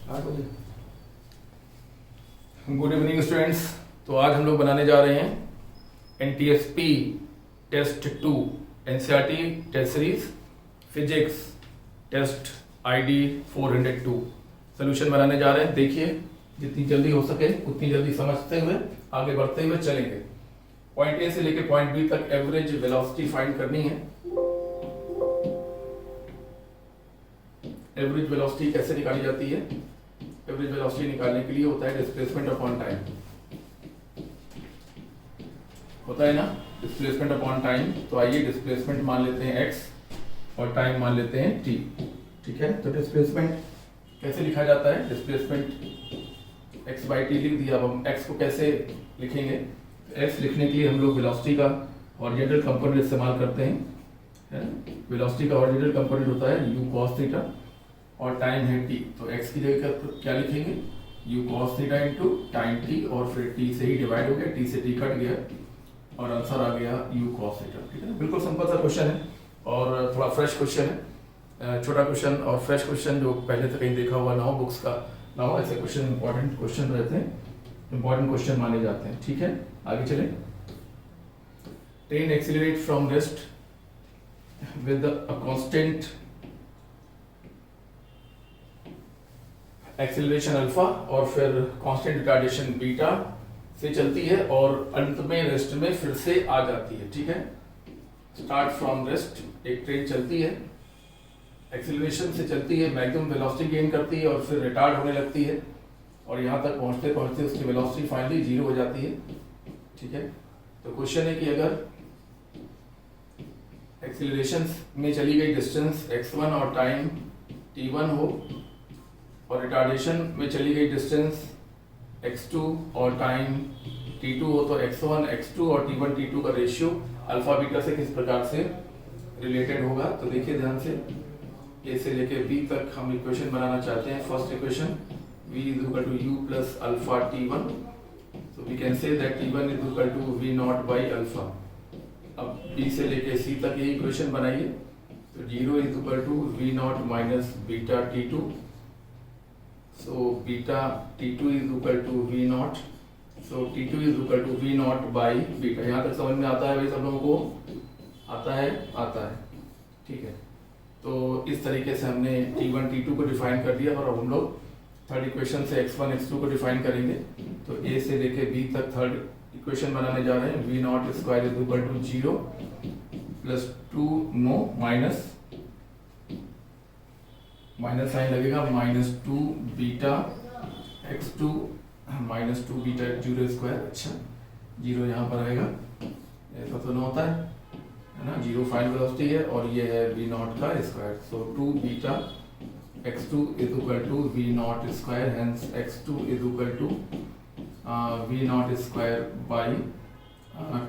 Good evening students. तो आज हम लोग बनाने जा रहे हैं NTSP test 2 NCERT test series physics test ID 402 solution बनाने जा रहे हैं। देखिए जितनी जल्दी हो सके उतनी जल्दी समझते हुए आगे बढ़ते हुए चलेंगे। पॉइंट ए से लेके पॉइंट बी तक एवरेज वेलोसिटी फाइंड करनी है। एवरेज वेलोसिटी कैसे निकाली जाती है? एवरेज वेलोसिटी निकालने के लिए होता है डिस्प्लेसमेंट अपॉन टाइम, होता है ना, डिस्प्लेसमेंट अपॉन टाइम। तो आइए डिस्प्लेसमेंट मान लेते हैं x और टाइम मान लेते हैं t। ठीक है, तो डिस्प्लेसमेंट कैसे लिखा जाता है? डिस्प्लेसमेंट x बाई टी लिख दिया। अब हम x को कैसे लिखेंगे? x लिखने के लिए हम लोग वेलोसिटी का हॉरिजॉन्टल कंपोनेंट इस्तेमाल करते हैं। वेलोसिटी का हॉरिजॉन्टल कंपोनेंट होता है u cos थीटा और टाइम है t। तो x की जगह क्या लिखेंगे? u cos theta into time t और फिर t से ही डिवाइड हो गया, t से t कट गया और आंसर आ गया u cos थीटा। ठीक है ना, बिल्कुल सिंपल सा क्वेश्चन है और थोड़ा फ्रेश क्वेश्चन है, छोटा क्वेश्चन और फ्रेश क्वेश्चन जो पहले से कहीं देखा हुआ ना हो, बुक्स का ना हो, ऐसे क्वेश्चन इंपॉर्टेंट क्वेश्चन रहते हैं, इंपॉर्टेंट क्वेश्चन माने जाते हैं। ठीक है, आगे चले। Train accelerate from rest with a constant acceleration alpha और फिर कांस्टेंट रिटार्डेशन बीटा से चलती है और अंत में रेस्ट में फिर से आ जाती है। ठीक है, स्टार्ट फ्रॉम रेस्ट, एक ट्रेन चलती है, एक्सेलरेशन से चलती है, मैक्सिमम वेलोसिटी गेन करती है और फिर रिटार्ड होने लगती है और यहाँ तक पहुँचते पहुँचते उसकी वेलोसिटी फाइनली 0 हो जाती है। ठीक है, तो क्वेश्चन है कि अगर एक्सेलरेशन में चली गई डिस्टेंस x1 और टाइम t1 हो और रिटार्डेशन में चली गई डिस्टेंस x2 और टाइम t2 हो, तो x1 x2 और t1 t2 का रेशियो अल्फा बीटा से किस प्रकार से रिलेटेड होगा? तो देखिए ध्यान से, a से लेके b तक हम इक्वेशन बनाना चाहते हैं। First equation v is equal to u plus alpha t1, so we can say that t1 is equal to v naught by alpha. अब b से लेके c तक ये इक्वेशन बनाइए, तो 0 is equal to v naught minus beta t2, so beta t2 is equal to v naught, so t2 is equal to v naught by beta। यहाँ तक समझ में आता है भाई? सब लोगों को आता है? आता है। ठीक है, तो इस तरीके से हमने t1 t2 को डिफाइन कर दिया और अब हम लोग थर्ड इक्वेशन से x1 x2 को डिफाइन करेंगे। तो a से लेके b तक थर्ड इक्वेशन बनाने जा रहे हैं। v naught square is equal to 0 plus 2 no minus sign लगेगा, minus 2 beta x2 minus 2 beta x0 square. अच्छा, 0 यहाँ पर आएगा, ऐसा तो ना होता है ना, 0 फाइनल वेलोसिटी है और ये है v नॉट का square. So 2 beta x2 is equal to v naught square, hence x2 is equal to v naught square by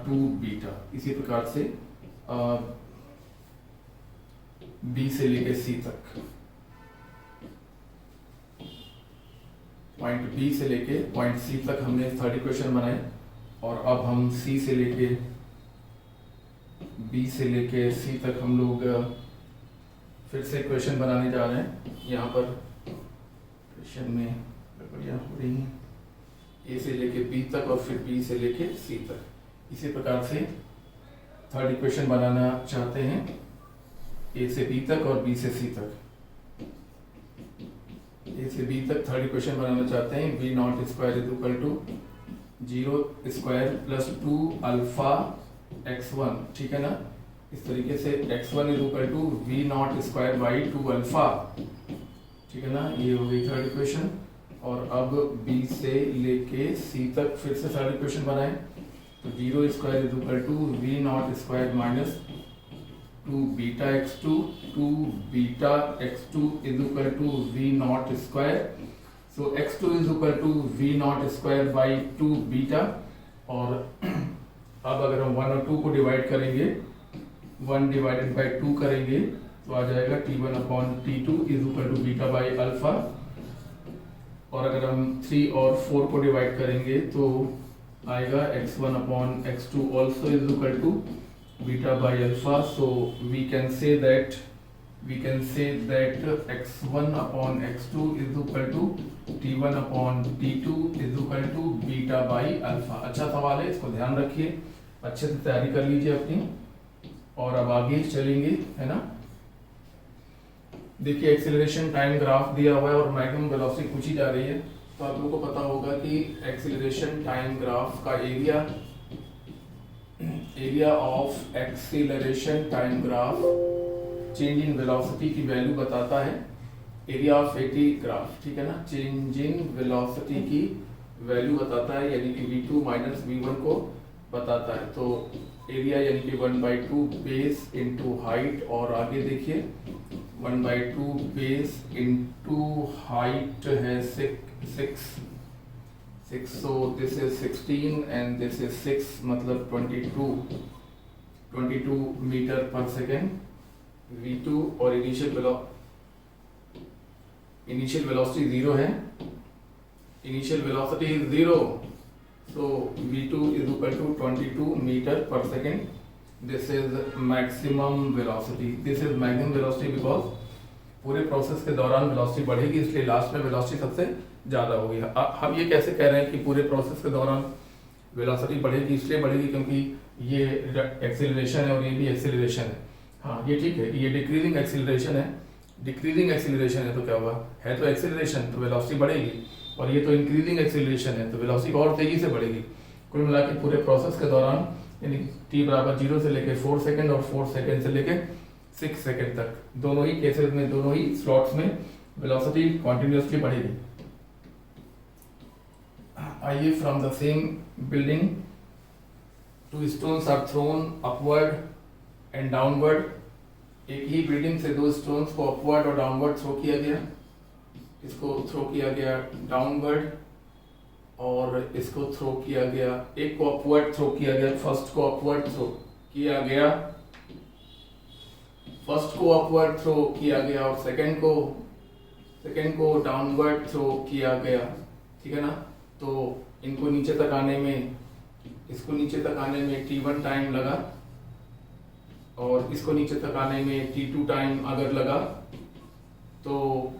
2 beta. इसी प्रकार से b से लेके c तक, पॉइंट बी से लेके पॉइंट सी तक हमने थर्ड इक्वेशन बनाए और अब हम सी से लेके बी से लेके सी तक हम लोग फिर से इक्वेशन बनाने जा रहे हैं। यहाँ पर इक्वेशन में गड़बड़ियाँ हो रही हैं, ए से लेके बी तक और फिर बी से लेके सी तक। इसी प्रकार से थर्ड इक्वेशन बनाना चाहते हैं, ए से बी तक और बी से सी तक। ए से बी तक थर्ड इक्वेशन बनाना चाहते हैं, v naught square is equal to 0 square plus 2 alpha x1। ठीक है ना, इस तरीके से x1 is equal to v naught square by 2 alpha. ठीक है ना, ये हो गई थर्ड इक्वेशन। और अब b से लेके c तक फिर से थर्ड इक्वेशन बनाए, तो 0 square is equal to v naught square minus 2 beta x2, 2 beta x2 is equal to v naught square, so x2 is equal to v naught square by 2 beta. और अब अगर हम 1 और 2 को डिवाइड करेंगे, 1 divided by 2 करेंगे तो आ जाएगा t1 upon t2 is equal to beta by alpha. और अगर हम 3 और 4 को डिवाइड करेंगे तो आएगा x1 upon x2 also is equal to beta by alpha। So we can say that we can say that x1 upon x2 is equal to t1 upon t2 is equal to beta by alpha. अच्छा सवाल है, इसको ध्यान रखिए, अच्छे से तैयारी कर लीजिए अपनी, और अब आगे चलेंगे, है ना। देखिए एक्सीलरेशन टाइम ग्राफ दिया हुआ है और मैक्सिमम वेलोसिटी पूछी जा रही है, तो आप लोगों को पता होगा कि एक्सीलरेशन टाइम ग्राफ का area of acceleration time graph change in velocity की वैल्यू बताता है, एरिया ऑफ एटी ग्राफ, ठीक है ना, चेंज इन वेलोसिटी की वैल्यू बताता है, यानी कि v2 माइनस v1 को बताता है। तो एरिया यानी कि 1/2 बेस इंटू हाइट, और आगे देखिए 1/2 बेस इंटू हाइट है 6, so this is 16 and this is 6, मतलब 22 मीटर पर सेकेंड v2, और इनिशियल वेलोसिटी 0 है, initial velocity is 0, so v2 is equal to 22 metre पर second. This is maximum velocity, this is maximum velocity because पूरे process के दौरान velocity बढ़ेगी, इसलिए लास्ट में वेलोसिटी सबसे ज़्यादा होगी। हम ये कैसे कह रहे हैं कि पूरे प्रोसेस के दौरान वेलोसिटी बढ़ेगी, इसलिए बढ़ेगी क्योंकि ये एक्सीलरेशन है और ये भी एक्सीलरेशन है। हाँ ये ठीक है, ये डिक्रीजिंग एक्सीलरेशन है, डिक्रीजिंग एक्सीलरेशन है तो क्या हुआ, है तो एक्सीलरेशन, तो वेलोसिटी बढ़ेगी, और ये तो इंक्रीजिंग एक्सीलरेशन है तो वेलोसिटी और तेजी से बढ़ेगी। कुल मिला के पूरे प्रोसेस के दौरान यानी t बराबर 0 से लेके 4 सेकेंड और 4 सेकेंड से लेके 6 सेकेंड तक, दोनों ही केसेस में, दोनों ही स्लॉट्स में वेलोसिटी कॉन्टिन्यूसली बढ़ेगी। आइए, from the same building 2 stones are thrown upward and downward. एक ही बिल्डिंग से 2 स्टोन्स को अपवर्ड और डाउनवर्ड थ्रो किया गया, इसको थ्रो किया गया डाउनवर्ड और इसको थ्रो किया गया, एक को अपवर्ड थ्रो किया गया, फर्स्ट को अपवर्ड थ्रो किया गया, फर्स्ट को अपवर्ड थ्रो किया गया और सेकंड को डाउनवर्ड थ्रो किया गया, ठीक है ना। तो इनको नीचे तक आने में, इसको नीचे तक आने में t1 टाइम लगा और इसको नीचे तक आने में t2 टाइम अगर लगा, तो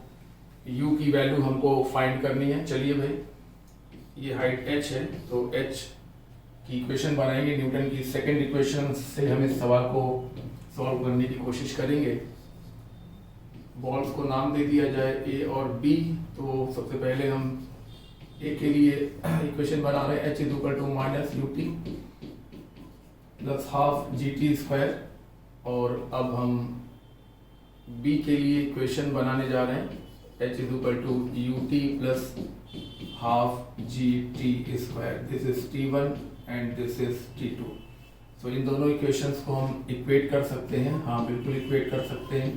u की वैल्यू हमको फाइंड करनी है। चलिए भाई, ये हाइट h है तो h की इक्वेशन बनाएंगे, न्यूटन की सेकंड इक्वेशन से हम इस सवाल को सॉल्व करने की कोशिश करेंगे। बॉल्स को नाम दे दिया जाए a और b। तो सबसे पहले हम a के लिए इक्वेशन बना रहे हैं, h is equal to minus ut plus half gt square, और अब हम b के लिए इक्वेशन बनाने जा रहे हैं, h is equal to ut plus half gt square. This is t1 and this is t2। So इन दोनों इक्वेशंस को हम इक्वेट कर सकते हैं, हाँ बिल्कुल इक्वेट कर सकते हैं,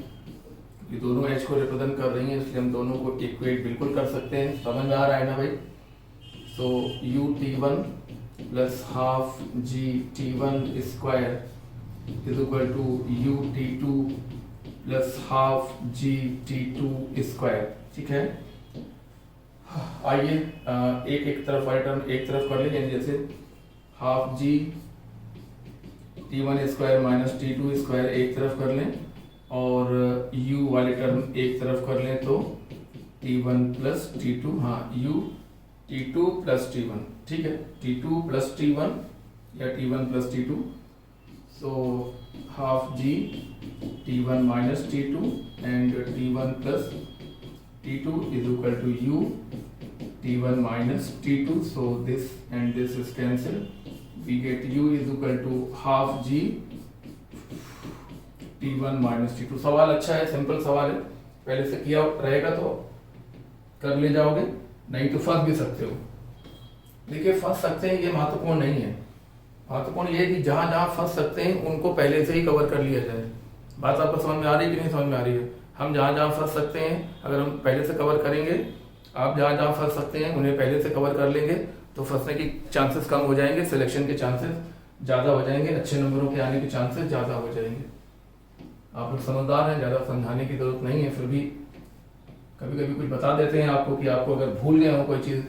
क्योंकि दोनों h को रिप्रेजेंट कर रही हैं, इसलिए हम दोनों को इक्वेट बिल्कुल कर सकते हैं। समझ में आ रहा है ना भाई। So ut1 plus half gt1 square is equal to ut2 plus half gt2 square, ठीक है। आइए एक एक तरफ वाले टर्म एक तरफ कर लें, यानी जैसे half G t1 square minus t2 square एक तरफ कर लें, और u वाले टर्म एक तरफ कर लें तो t1 प्लस t2, हाँ u t2 प्लस t1, ठीक है, t2 प्लस t1 या t1 plus t2। So half G t1 minus t2 and t1 plus t2 is equal to u t1 minus t2, so this and this is cancelled, we get u is equal to half g t1 minus t2। सवाल अच्छा है, simple सवाल है, पहले से किया रहेगा तो कर ले जाओगे, नहीं तो फंस भी सकते हो। देखिए फंस सकते हैं ये महत्वपूर्ण नहीं है, महत्वपूर्ण ये है कि जहां जहां फंस सकते हैं उनको पहले से ही कवर कर लिया जाए। बात आपको समझ में आ रही है कि नहीं समझ में आ रही है। हम जहाँ जहाँ फंस सकते हैं अगर हम पहले से कवर करेंगे, आप जहाँ जहाँ फंस सकते हैं उन्हें पहले से कवर कर लेंगे तो फंसने की चांसेस कम हो जाएंगे, सिलेक्शन के चांसेस ज़्यादा हो जाएंगे, अच्छे नंबरों के आने के चांसेस ज़्यादा हो जाएंगे। आप लोग समझदार हैं, ज़्यादा समझाने की जरूरत नहीं है, फिर भी कभी कभी कुछ बता देते हैं आपको कि आपको अगर भूल गए हो कोई चीज़,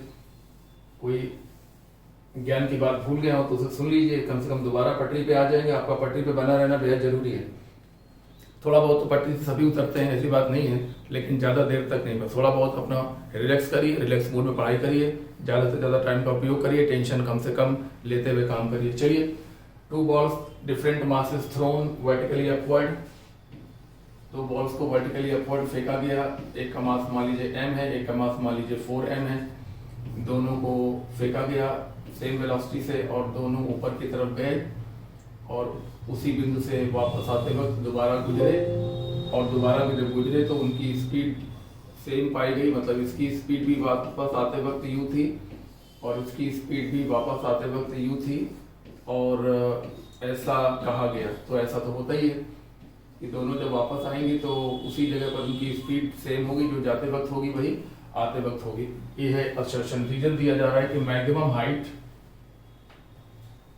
कोई ज्ञान की बात भूल गए हो तो उसे सुन लीजिए, कम से कम दोबारा पटरी पे आ जाएंगे। आपका पटरी पे बना रहना बेहद जरूरी है। थोड़ा बहुत तो पट्टी से सभी उतरते हैं, ऐसी बात नहीं है, लेकिन ज़्यादा देर तक नहीं, बस थोड़ा बहुत अपना रिलैक्स करिए, रिलैक्स मूड में पढ़ाई करिए, ज़्यादा से ज़्यादा टाइम का उपयोग करिए, टेंशन कम से कम लेते हुए काम करिए। चलिए, 2 balls different masses thrown vertically upward, 2 balls को वर्टिकली अपवर्ड फेंका गया, एक का मास मान लीजिए m है, एक का मास मान लीजिए 4m है, दोनों को फेंका गया सेम वेलोसिटी से और दोनों ऊपर की तरफ गए और उसी बिंदु से वापस आते वक्त दोबारा गुजरे, और दोबारा जब गुजरे तो उनकी स्पीड सेम पाई गई, मतलब इसकी स्पीड भी वापस आते वक्त u थी और उसकी स्पीड भी वापस आते वक्त u थी, और ऐसा कहा गया। तो ऐसा तो होता ही है कि दोनों जब वापस आएंगे तो उसी जगह पर उनकी स्पीड सेम होगी, जो जाते वक्त होगी वही आते वक्त होगी। ये है असर्शन। रीजन दिया जा रहा है कि मैक्सिमम हाइट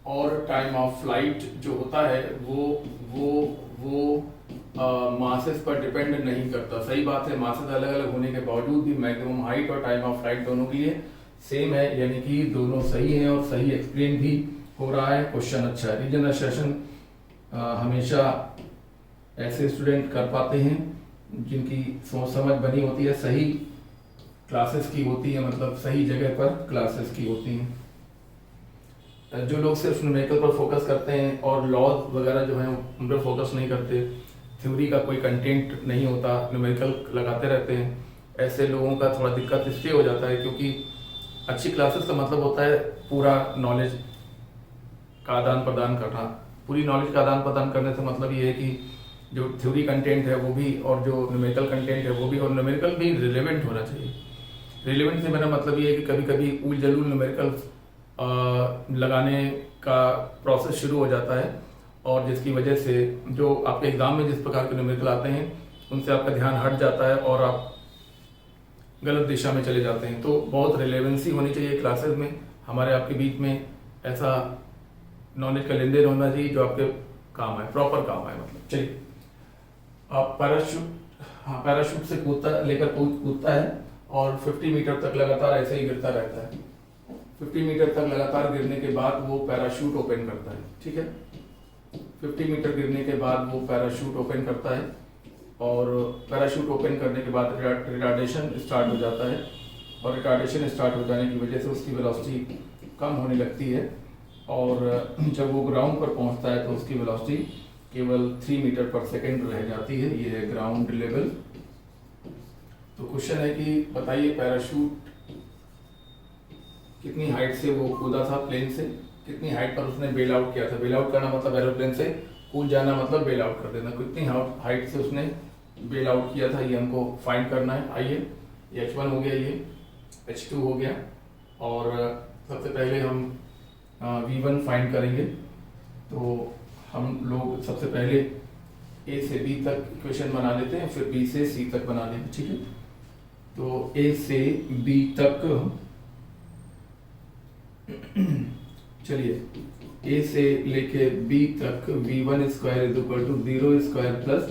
और टाइम ऑफ फ्लाइट जो होता है वो मासेस पर डिपेंड नहीं करता। सही बात है, मासेस अलग अलग होने के बावजूद भी मैक्सिमम हाइट और टाइम ऑफ फ्लाइट दोनों के लिए सेम है, यानी कि दोनों सही हैं और सही एक्सप्लेन भी हो रहा है। क्वेश्चन अच्छा है। रीजन असर्शन हमेशा ऐसे स्टूडेंट कर पाते हैं जिनकी सोच समझ बनी होती है, सही क्लासेस की होती है, मतलब सही जगह पर क्लासेस की होती हैं। जो लोग सिर्फ न्यूमेरिकल पर फोकस करते हैं और लॉज वगैरह जो हैं उन पर फोकस नहीं करते, थ्योरी का कोई कंटेंट नहीं होता, न्यूमेरिकल लगाते रहते हैं, ऐसे लोगों का थोड़ा दिक्कत इसलिए हो जाता है क्योंकि अच्छी क्लासेस का मतलब होता है पूरा नॉलेज का आदान प्रदान करना। पूरी नॉलेज का आदान प्रदान करने से मतलब ये है कि जो थ्योरी कंटेंट है वो भी और जो न्यूमेरिकल कंटेंट है वो भी, और न्यूमेरिकल भी रिलेवेंट होना चाहिए। रिलेवेंट से मेरा मतलब ये है कि कभी कभी उल जलूल न्यूमेरिकल लगाने का प्रोसेस शुरू हो जाता है और जिसकी वजह से जो आपके एग्जाम में जिस प्रकार के न्यूमेरिकल आते हैं उनसे आपका ध्यान हट जाता है और आप गलत दिशा में चले जाते हैं। तो बहुत रिलेवेंसी होनी चाहिए क्लासेस में, हमारे आपके बीच में ऐसा नॉलेज का लेन देन होना चाहिए जो आपके काम है, प्रॉपर काम है। मतलब चलिए, आप पैराशूट से कूदता है और 50 मीटर तक लगातार ऐसे ही गिरता रहता है। 50 मीटर तक लगातार गिरने के बाद वो पैराशूट ओपन करता है, ठीक है। 50 मीटर गिरने के बाद वो पैराशूट ओपन करता है और पैराशूट ओपन करने के बाद रिटार्डेशन स्टार्ट हो जाता है, और रिटार्डेशन स्टार्ट हो जाने की वजह से उसकी वेलोसिटी कम होने लगती है, और जब वो ग्राउंड पर पहुंचता है तो उसकी वेलोसिटी केवल 3 मीटर पर सेकेंड रह जाती है। ये है ग्राउंड लेवल। तो क्वेश्चन है कि बताइए पैराशूट कितनी हाइट से वो कूदा था प्लेन से, कितनी हाइट पर उसने बेल आउट किया था। बेल आउट करना मतलब एरोप्लेन से कूद जाना मतलब बेल आउट कर देना। कितनी हाइट से उसने बेल आउट किया था ये हमको फाइंड करना है। आइए, H1 हो गया, ये H2 हो गया, और सबसे पहले हम V1 फाइंड करेंगे। तो हम लोग सबसे पहले A से B तक इक्वेशन बना लेते हैं, फिर B से C तक बना लेंगे, ठीक है। तो A से B तक चलिए, A से लेके B तक V1 square is equal to 0 square plus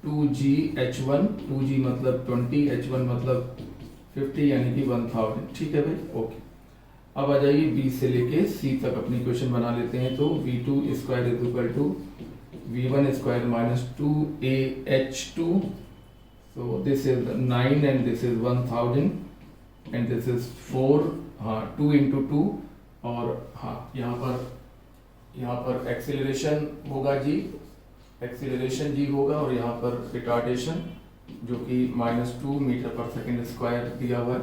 2GH1, 2G मतलब 20, H1 मतलब 50 यानी कि 1000, ठीक है भाई, ओके। अब आ जाइए B से लेके C तक अपनी इक्वेशन बना लेते हैं। तो V2 square is equal to V1 square minus 2AH2, so this is 9 and this is 1000 and this is 4, हाँ 2 into 2, और हाँ यहाँ पर एक्सीलरेशन होगा G, एक्सीलरेशन G होगा, और यहाँ पर रिटार्डेशन जो कि -2 मीटर पर सेकेंड स्क्वायर दिया हुआ है,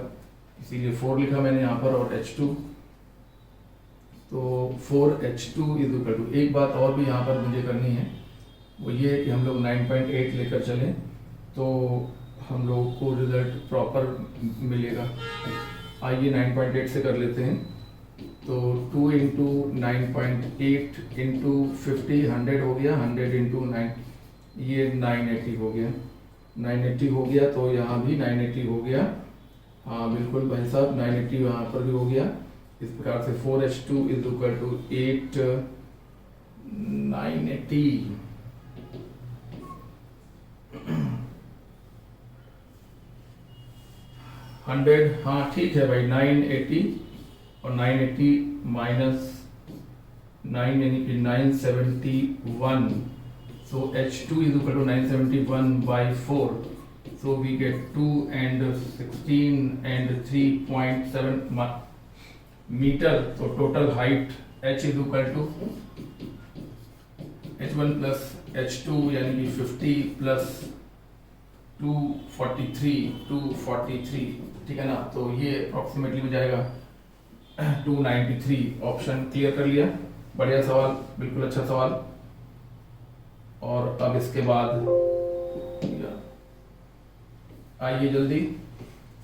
इसीलिए 4 लिखा मैंने यहाँ पर, और H2, तो 4H2 इज इक्वल टू, एक बात और भी यहाँ पर मुझे करनी है, वो ये है कि हम लोग 9.8 लेकर चलें तो हम लोग को रिजल्ट प्रॉपर मिलेगा। आइए 9.8 से कर लेते हैं। तो 2 इंटू 9.8 इंटू 50 100 हो गया, 100 इंटू 9 ये 980 हो गया, 980 हो गया। तो यहाँ भी 980 हो गया, हाँ बिल्कुल भाई साहब 980 यहाँ पर भी हो गया। इस प्रकार से 4H2 इज इक्वल टू 8 980 100, हाँ ठीक है भाई, 980 और 980 माइनस 9 यानी कि 971, So H2 is equal to 971 by 4. So we get 2 and 16 and 3.7 meter. So total height H is equal to H1 plus H2 यानी कि 50 plus 243 ठीक है ना। तो ये अप्रॉक्सीमेटली हो जाएगा 293। ऑप्शन क्लियर कर लिया, बढ़िया सवाल, बिल्कुल अच्छा सवाल। और अब इसके बाद आइए जल्दी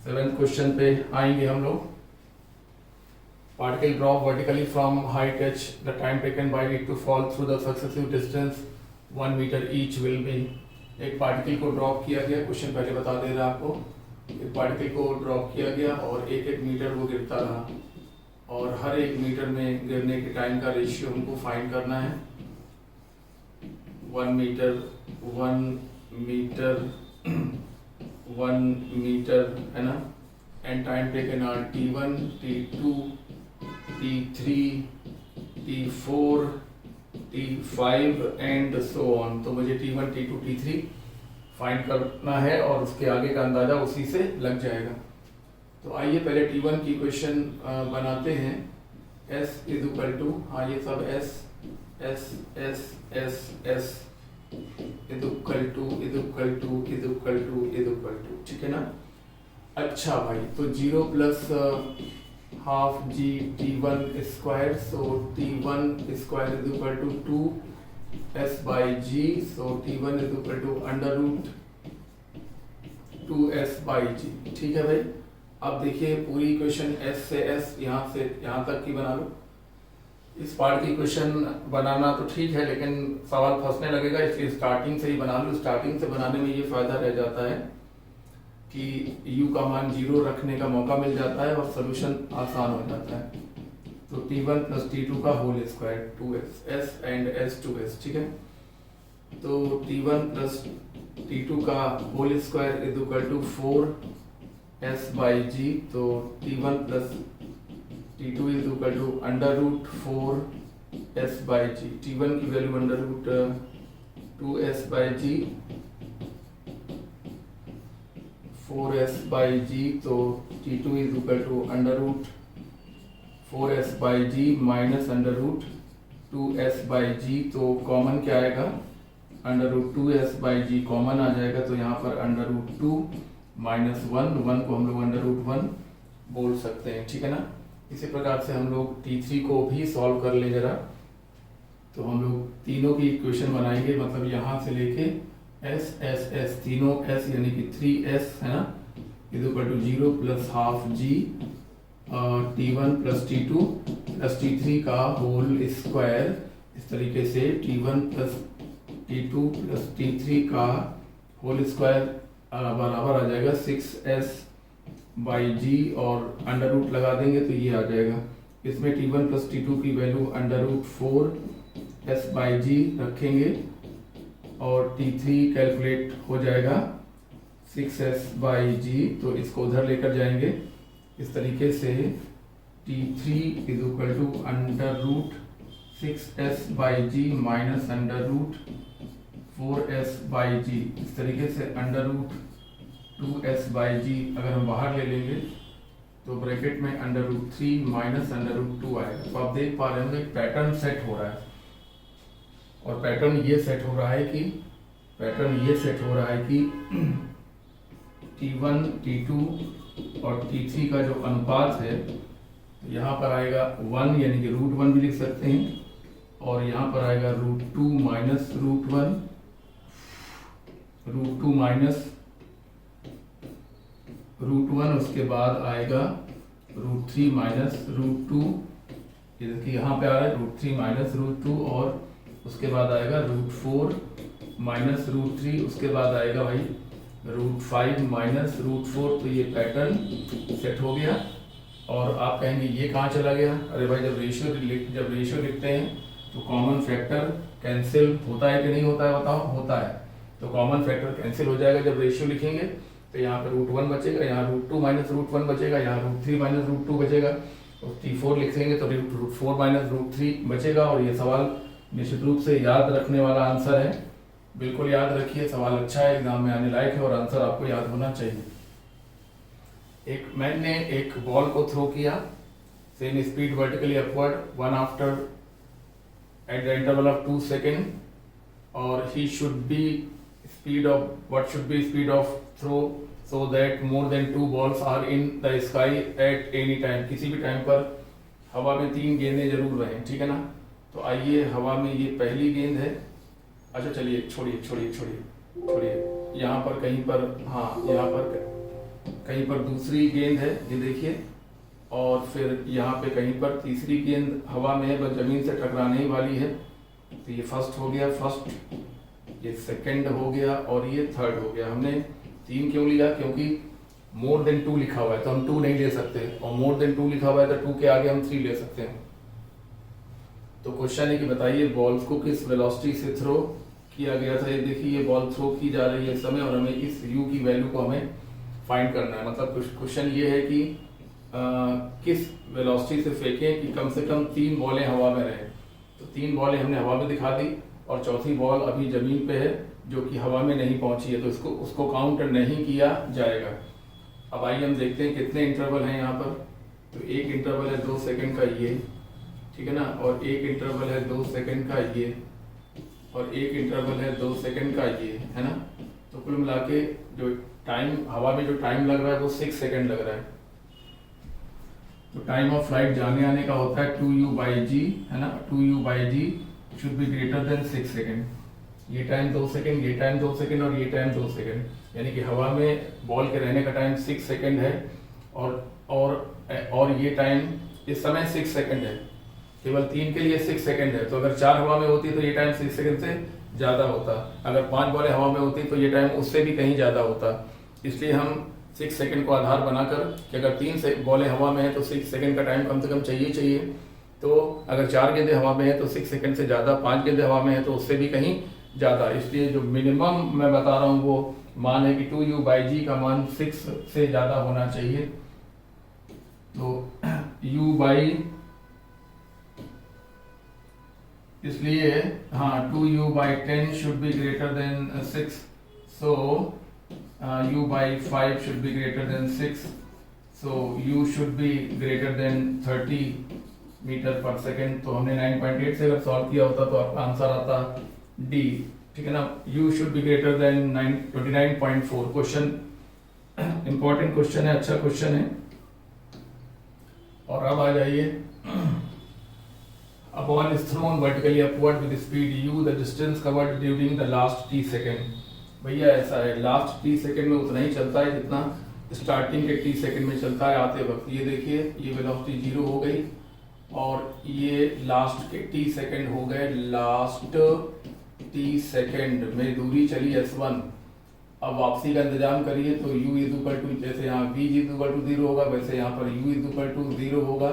7th क्वेश्चन पे आएंगे हम लोग। Particle drop vertically from height h. The time taken by it to fall through the successive distance 1 meter each will be। एक पार्टिकल को ड्रॉप किया गया, क्वेश्चन पहले बता दे रहा आपको। एक पार्टिकल को ड्रॉप किया गया और 1-1 मीटर वो गिरता रहा, और हर 1 मीटर में गिरने के टाइम का रेशियो हमको फाइंड करना है। 1 मीटर 1 मीटर 1 मीटर है ना। And time taken are t1 t2 t3 t4 t5 and so on. तो मुझे t1 t2 t3 फाइंड करना है और उसके आगे का अंदाजा उसी से लग जाएगा। तो आइए पहले t1 की इक्वेशन बनाते हैं। s इज इक्वल टू, हाँ ये सब s s s s s is equal to ठीक है ना। अच्छा भाई, तो 0 plus half G t1 square, so t1 square is equal to 2s by G. So t1 is equal to under root 2s by G. ठीक है भाई। अब देखिए पूरी इक्वेशन s से यहाँ तक की बना लो। इस पार्ट की इक्वेशन बनाना तो ठीक है, लेकिन सवाल फंसने लगेगा, इसलिए स्टार्टिंग से ही बना लो। स्टार्टिंग से बनाने में ये फायदा रह जाता है कि u का मान 0 रखने का मौका मिल जाता है और सोल्यूशन आसान हो जाता है। तो t1 प्लस t2 का whole square 2s, s and s 2s ठीक है। तो t1 प्लस t2 का whole square is equal to 4s by G. तो t1 plus t2 is equal to under root 4s by G. t1 की value under root 2s by G 4s by G. तो t2 is equal to under root 4s by G minus under root 2s by G. तो common क्या आएगा, under root 2s by G common आ जाएगा। तो यहाँ पर under root 2 minus 1 को हम लोग अंडर रूट 1 बोल सकते हैं, ठीक है ना। इसी प्रकार से हम लोग t3 को भी सॉल्व कर ले जरा। तो हम लोग तीनों की इक्वेशन बनाएंगे, मतलब यहाँ से लेके s s s तीनों s यानी कि 3s है ना, is equal to 0 plus half G t1 plus t2 plus t3 का होल स्क्वायर। इस तरीके से t1 plus t2 plus t3 का होल स्क्वायर बराबर आ जाएगा 6s बाई जी, और अंडर रूट लगा देंगे तो ये आ जाएगा। इसमें t1 प्लस t2 की value under root 4s by G रखेंगे और t3 कैलकुलेट हो जाएगा 6s बाई जी। तो इसको उधर लेकर जाएंगे इस तरीके से। t3 is equal to under root 6s by G minus under root 4s by G. इस तरीके से अंडर रूट 2s बाई जी अगर हम बाहर ले लेंगे तो ब्रैकेट में under root 3 minus under root 2 आएगा। तो आप देख पा रहे होंगे पैटर्न सेट हो रहा है, और पैटर्न ये सेट हो रहा है कि t1 t2 और t3 का जो अनुपात है, यहाँ पर आएगा 1 यानी कि रूट 1 भी लिख सकते हैं, और यहाँ पर आएगा root 2 minus root 1, root 2 minus root 1, उसके बाद आएगा रूट 3 माइनस रूट 2। यहाँ पे आ रहा है रूट 3 माइनस रूट 2, और उसके बाद आएगा रूट 4 माइनस रूट 3, उसके बाद आएगा भाई रूट 5 माइनस रूट 4। तो ये पैटर्न सेट हो गया। और आप कहेंगे ये कहाँ चला गया? अरे भाई जब रेशियो लिखते हैं तो कॉमन फैक्टर कैंसिल होता है कि नहीं होता है, बताओ। होता है। तो कॉमन फैक्टर कैंसिल हो जाएगा जब रेशियो लिखेंगे। तो यहाँ पे रूट 1 बचेगा, यहाँ रूट 2 माइनस रूट 1 बचेगा, यहाँ रूट 3 माइनस रूट 2 बचेगा, और t4 लिखेंगे तो रूट 4 माइनस रूट 3 बचेगा। और ये सवाल निश्चित रूप से याद रखने वाला आंसर है। बिल्कुल याद रखिए, सवाल अच्छा है, एग्जाम में आने लायक है और आंसर आपको याद होना चाहिए। एक मैन ने एक बॉल को थ्रो किया, same speed vertically upward, one after at the interval of 2 second, और he should be speed of what should be speed of throw so that more than 2 balls are in the sky at any time. किसी भी time पर हवा में 3 गेंदें जरूर रहें, ठीक है ना। तो आइए, हवा में ये पहली गेंद है। अच्छा चलिए, छोड़िए, यहाँ पर कहीं पर, हाँ यहाँ पर कहीं पर दूसरी गेंद है, ये देखिए, और फिर यहाँ पे कहीं पर तीसरी गेंद हवा में है, बस जमीन से टकराने ही वाली है। तो ये फर्स्ट हो गया, ये सेकंड हो गया और ये थर्ड हो गया। हमने 3 क्यों लिया? क्योंकि मोर देन 2 लिखा हुआ है तो हम 2 नहीं ले सकते, और मोर देन 2 लिखा हुआ है तो 2 के आगे हम 3 ले सकते हैं। तो क्वेश्चन है कि बताइए बॉल्स को किस वेलोसिटी से थ्रो किया गया था। ये देखिए, ये बॉल थ्रो की जा रही है इस समय, और हमें इस u की वैल्यू को हमें फाइंड करना है। मतलब क्वेश्चन ये है कि किस वेलोसिटी से फेंकें कि कम से कम 3 बॉलें हवा में रहें। तो 3 बॉलें हमने हवा में दिखा दी, और चौथी बॉल अभी जमीन पे है जो कि हवा में नहीं पहुंची है, तो उसको काउंट नहीं किया जाएगा। अब आइए हम देखते हैं कितने इंटरवल हैं यहाँ पर। तो एक इंटरवल है 2 सेकंड का ये, ठीक है ना, और एक इंटरवल है 2 सेकंड का ये, और एक इंटरवल है 2 सेकंड का ये, है ना। तो कुल मिला के जो टाइम हवा में जो टाइम लग रहा है वो 6 सेकंड लग रहा है। तो टाइम ऑफ फ्लाइट जाने आने का होता है 2u/g, है ना। 2u/g should be greater than 6 second. ये टाइम 2 सेकंड, ये टाइम 2 सेकंड और ये टाइम 2 सेकंड, यानी कि हवा में बॉल के रहने का टाइम 6 सेकंड है, और ये टाइम इस समय 6 सेकंड है। केवल 3 के लिए 6 सेकंड है। तो अगर 4 हवा में होती तो ये टाइम 6 सेकंड से ज्यादा होता। अगर 5 बॉलें हवा में होती तो ये टाइम उससे भी कहीं ज्यादा होता। इसलिए हम 6 सेकंड को आधार बनाकर कि अगर 3 बॉलें हवा में है तो 6 सेकंड का टाइम कम से कम चाहिए। तो अगर 4 गेंदें हवा में है तो 6 सेकंड से ज्यादा, 5 गेंदें हवा में है तो उससे भी कहीं ज्यादा। इसलिए जो मिनिमम मैं बता रहा हूँ वो मान है कि 2u/g का मान 6 से ज्यादा होना चाहिए। तो इसलिए हाँ 2u/10 should be greater than 6, so u/5 should be greater than 6, so u should be greater than 30 metre पर सेकेंड। तो हमने 9.8 से अगर सॉल्व किया होता तो आपका आंसर आता डी, ठीक है ना। u should be greater then 29.4। Question important question है, अच्छा क्वेश्चन है। और अब आ जाइए, A ball is thrown vertically upward with speed u, the distance covered during the last t second। भैया ऐसा है, लास्ट t सेकंड में उतना ही चलता है जितना स्टार्टिंग के t सेकंड में चलता है आते वक्त। ये देखिए, ये वेलोसिटी 0 हो गई, और ये लास्ट के t सेकंड हो गए। लास्ट t सेकंड में दूरी चली s1। अब वापसी का इंतजाम करिए। तो u इक्वल टू, जैसे यहाँ v इक्वल टू 0 होगा वैसे यहाँ पर u इक्वल टू 0 होगा,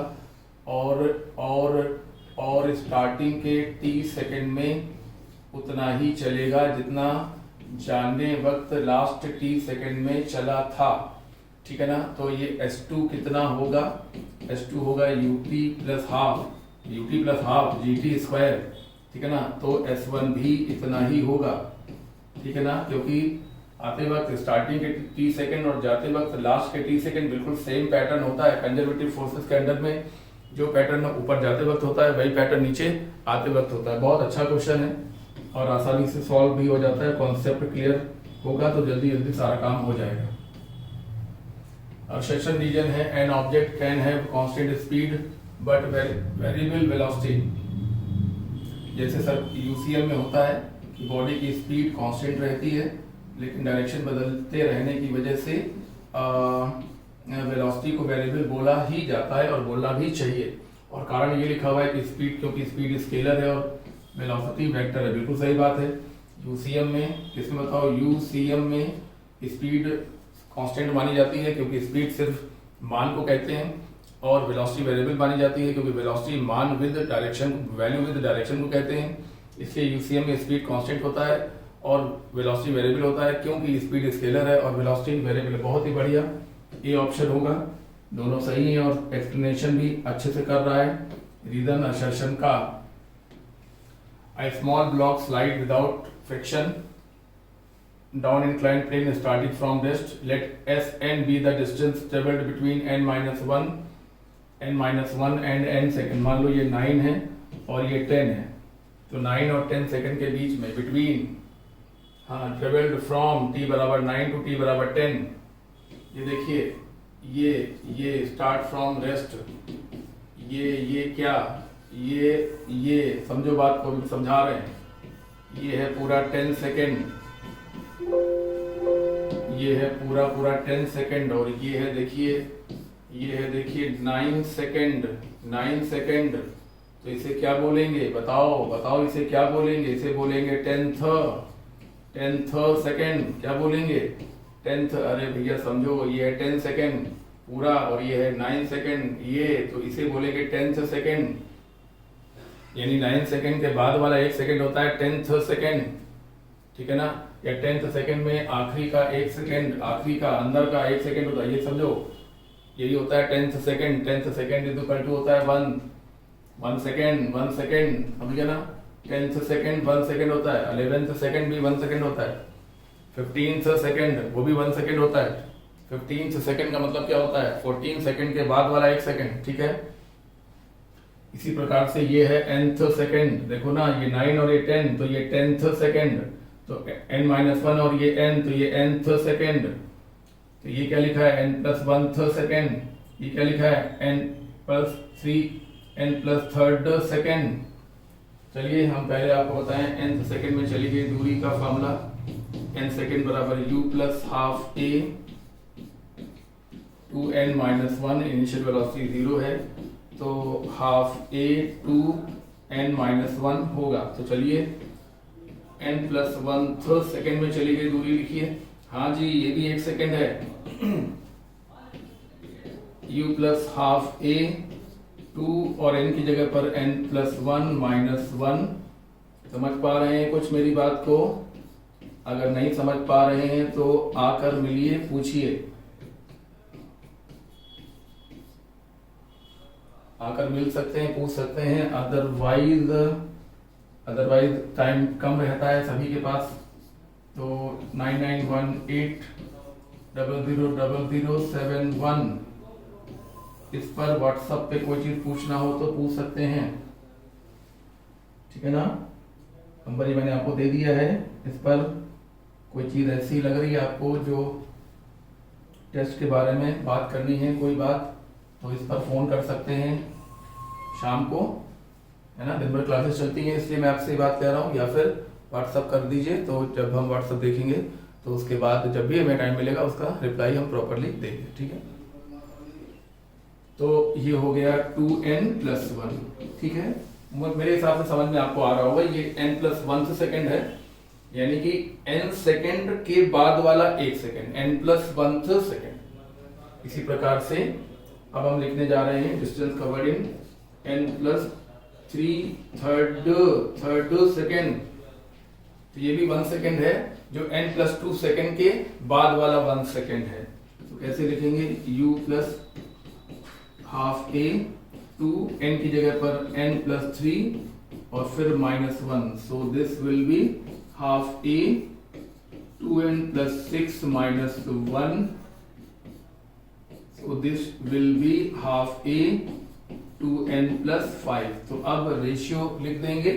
और स्टार्टिंग के t सेकंड में उतना ही चलेगा जितना जाने वक्त लास्ट t सेकंड में चला था, ठीक है ना। तो ये s2 कितना होगा? s2 होगा ut plus half gt square, ठीक है ना। तो s1 भी इतना ही होगा, ठीक है ना, क्योंकि आते वक्त स्टार्टिंग के t सेकंड और जाते वक्त लास्ट के t सेकंड बिल्कुल सेम पैटर्न होता है। कंजर्वेटिव फोर्सेस के अंडर में जो पैटर्न ऊपर जाते वक्त होता है वही पैटर्न नीचे आते वक्त होता है। बहुत अच्छा क्वेश्चन है और आसानी से सॉल्व भी हो जाता है। कॉन्सेप्ट क्लियर होगा तो जल्दी जल्दी सारा काम हो जाएगा। अब सेक्शन रीजन है, an object can have constant speed but variable velocity. जैसे सर यूसीएल में होता है कि बॉडी की स्पीड कांस्टेंट रहती है लेकिन डायरेक्शन बदलते रहने की वजह से वेलोसिटी को वेरिएबल बोला ही जाता है और बोलना भी चाहिए। और कारण ये लिखा हुआ है कि स्पीड, क्योंकि स्पीड स्केलर है और वेलोसिटी वेक्टर है। बिल्कुल सही बात है। यूसीएम में, किसमें बताओ, यूसीएम में स्पीड कांस्टेंट मानी जाती है क्योंकि स्पीड सिर्फ मान को कहते हैं, और वेलोसिटी वेरिएबल मानी जाती है क्योंकि वेलोसिटी मान with direction, value with direction को कहते हैं। इसलिए यूसीएम में स्पीड कांस्टेंट होता है और वेलोसिटी वेरिएबल होता है क्योंकि स्पीड स्केलर है और वेलोसिटी वेरिएबल है। बहुत ही बढ़िया, ये ऑप्शन होगा। दोनों सही है और एक्सप्लेनेशन भी अच्छे से कर रहा है। रीजन असर्शन का, A small block slide without friction down inclined plane starting from rest. Let S n be the distance traveled between n minus 1 and n second. मान लो ये 9 है और ये 10 है, तो 9 और 10 सेकेंड के बीच में बिटवीन, हाँ, ट्रेवल्ड फ्रॉम t बराबर 9 टू t बराबर 10. ये देखिए, ये स्टार्ट फ्रॉम रेस्ट, ये क्या, ये समझो बात को, समझा रहे हैं. ये है पूरा 10 सेकेंड, ये है पूरा 10 सेकेंड, और ये है देखिए 9 सेकेंड. तो इसे क्या बोलेंगे, बताओ इसे क्या बोलेंगे. इसे बोलेंगे 10th सेकेंड. क्या बोलेंगे, 10th. अरे भैया समझो, ये है 10 सेकेंड पूरा और ये है 9 सेकेंड, ये तो इसे बोलेंगे 10th सेकेंड. यानी 9 सेकेंड के बाद वाला 1 सेकेंड होता है 10th सेकेंड, ठीक है ना. या 10th सेकेंड में आखिरी का 1 सेकेंड, आखिरी का अंदर का 1 सेकेंड होता है, ये समझो. यही होता है 10th second. 10th second equal to होता है 1 सेकेंड, समझ गया ना. 10th सेकेंड 1 सेकेंड होता है. 11th सेकेंड भी 1 सेकेंड होता है. 15th सेकेंड वो भी 1 सेकेंड होता है. 15th सेकेंड का मतलब क्या होता है, 14 सेकेंड के बाद वाला 1 सेकेंड, ठीक है. इसी प्रकार से ये है nth सेकेंड. देखो ना, ये 9 और ये 10, तो ये 10th सेकेंड. तो n-1 और ये n, तो ये nth सेकेंड. तो ये क्या लिखा है, n+1th सेकेंड. ये क्या लिखा है, n+3 n+3rd सेकेंड. चलिए हम पहले आपको बताएं, nth सेकेंड में चली गई दूरी का फॉर्मूला. n सेकेंड बराबर u plus half a 2n-1. Initial velocity 0 है, तो हाफ a 2n-1 होगा. तो चलिए n+1th सेकेंड में चली गई दूरी लिखिए. हाँ जी, ये भी 1 सेकेंड है. u प्लस हाफ a 2 और n की जगह पर n+1-1. समझ पा रहे हैं कुछ मेरी बात को? अगर नहीं समझ पा रहे हैं तो आकर मिलिए, पूछिए, आकर मिल सकते हैं, पूछ सकते हैं. अदरवाइज टाइम कम रहता है सभी के पास. तो 9918000071 इस पर व्हाट्सएप पे कोई चीज पूछना हो तो पूछ सकते हैं, ठीक है ना. नंबर ये मैंने आपको दे दिया है. इस पर कोई चीज ऐसी लग रही है आपको जो टेस्ट के बारे में बात करनी है, कोई बात, तो इस पर फोन कर सकते हैं शाम को, है ना. दिन भर क्लासेस चलती हैं इसलिए मैं आपसे बात कर रहा हूँ. या फिर व्हाट्सअप कर दीजिए, तो जब हम व्हाट्सअप देखेंगे तो उसके बाद जब भी हमें टाइम मिलेगा उसका रिप्लाई हम प्रॉपरली देंगे, ठीक है. तो ये हो गया 2n+1, ठीक है. मेरे हिसाब से समझ में आपको आ रहा होगा. ये n+1 सेकेंड है, यानी कि n सेकेंड के बाद वाला 1 सेकेंड, n+1 सेकेंड. इसी प्रकार से अब हम लिखने जा रहे हैं distance covered in n+3 third second. तो ये भी 1 सेकेंड है, जो n+2 सेकेंड के बाद वाला 1 सेकेंड है. तो कैसे लिखेंगे, u plus half a 2 n की जगह पर n+3 और फिर -1. सो this will be half a 2n+6 -1. So this will be half a 2n+5. तो अब रेशियो लिख देंगे.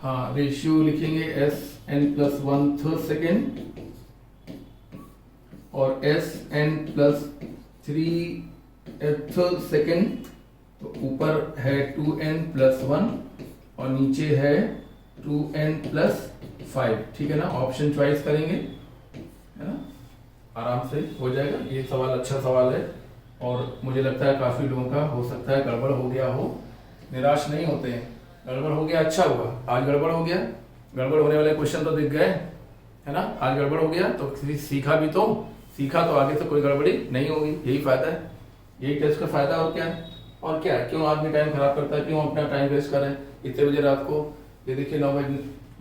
हाँ, रेशियो लिखेंगे Sn+1th सेकेंड और Sn+3th सेकेंड. तो ऊपर है 2n+1 और नीचे है 2n+5, ठीक है ना. ऑप्शन चॉइस करेंगे, है ना, आराम से हो जाएगा. ये सवाल अच्छा सवाल है और मुझे लगता है काफ़ी लोगों का हो सकता है गड़बड़ हो गया हो. निराश नहीं होते हैं. गड़बड़ हो गया, अच्छा हुआ. आज गड़बड़ हो गया, गड़बड़ होने वाले क्वेश्चन तो दिख गए, है ना. आज गड़बड़ हो गया तो सीखा भी, तो सीखा तो आगे से कोई गड़बड़ी नहीं होगी. यही फायदा है, यही टेस्ट का फायदा. और क्या है, और क्या है. क्यों आदमी टाइम खराब करता है, क्यों अपना टाइम वेस्ट कर रहे हैं इतने बजे रात को. ये देखिए 9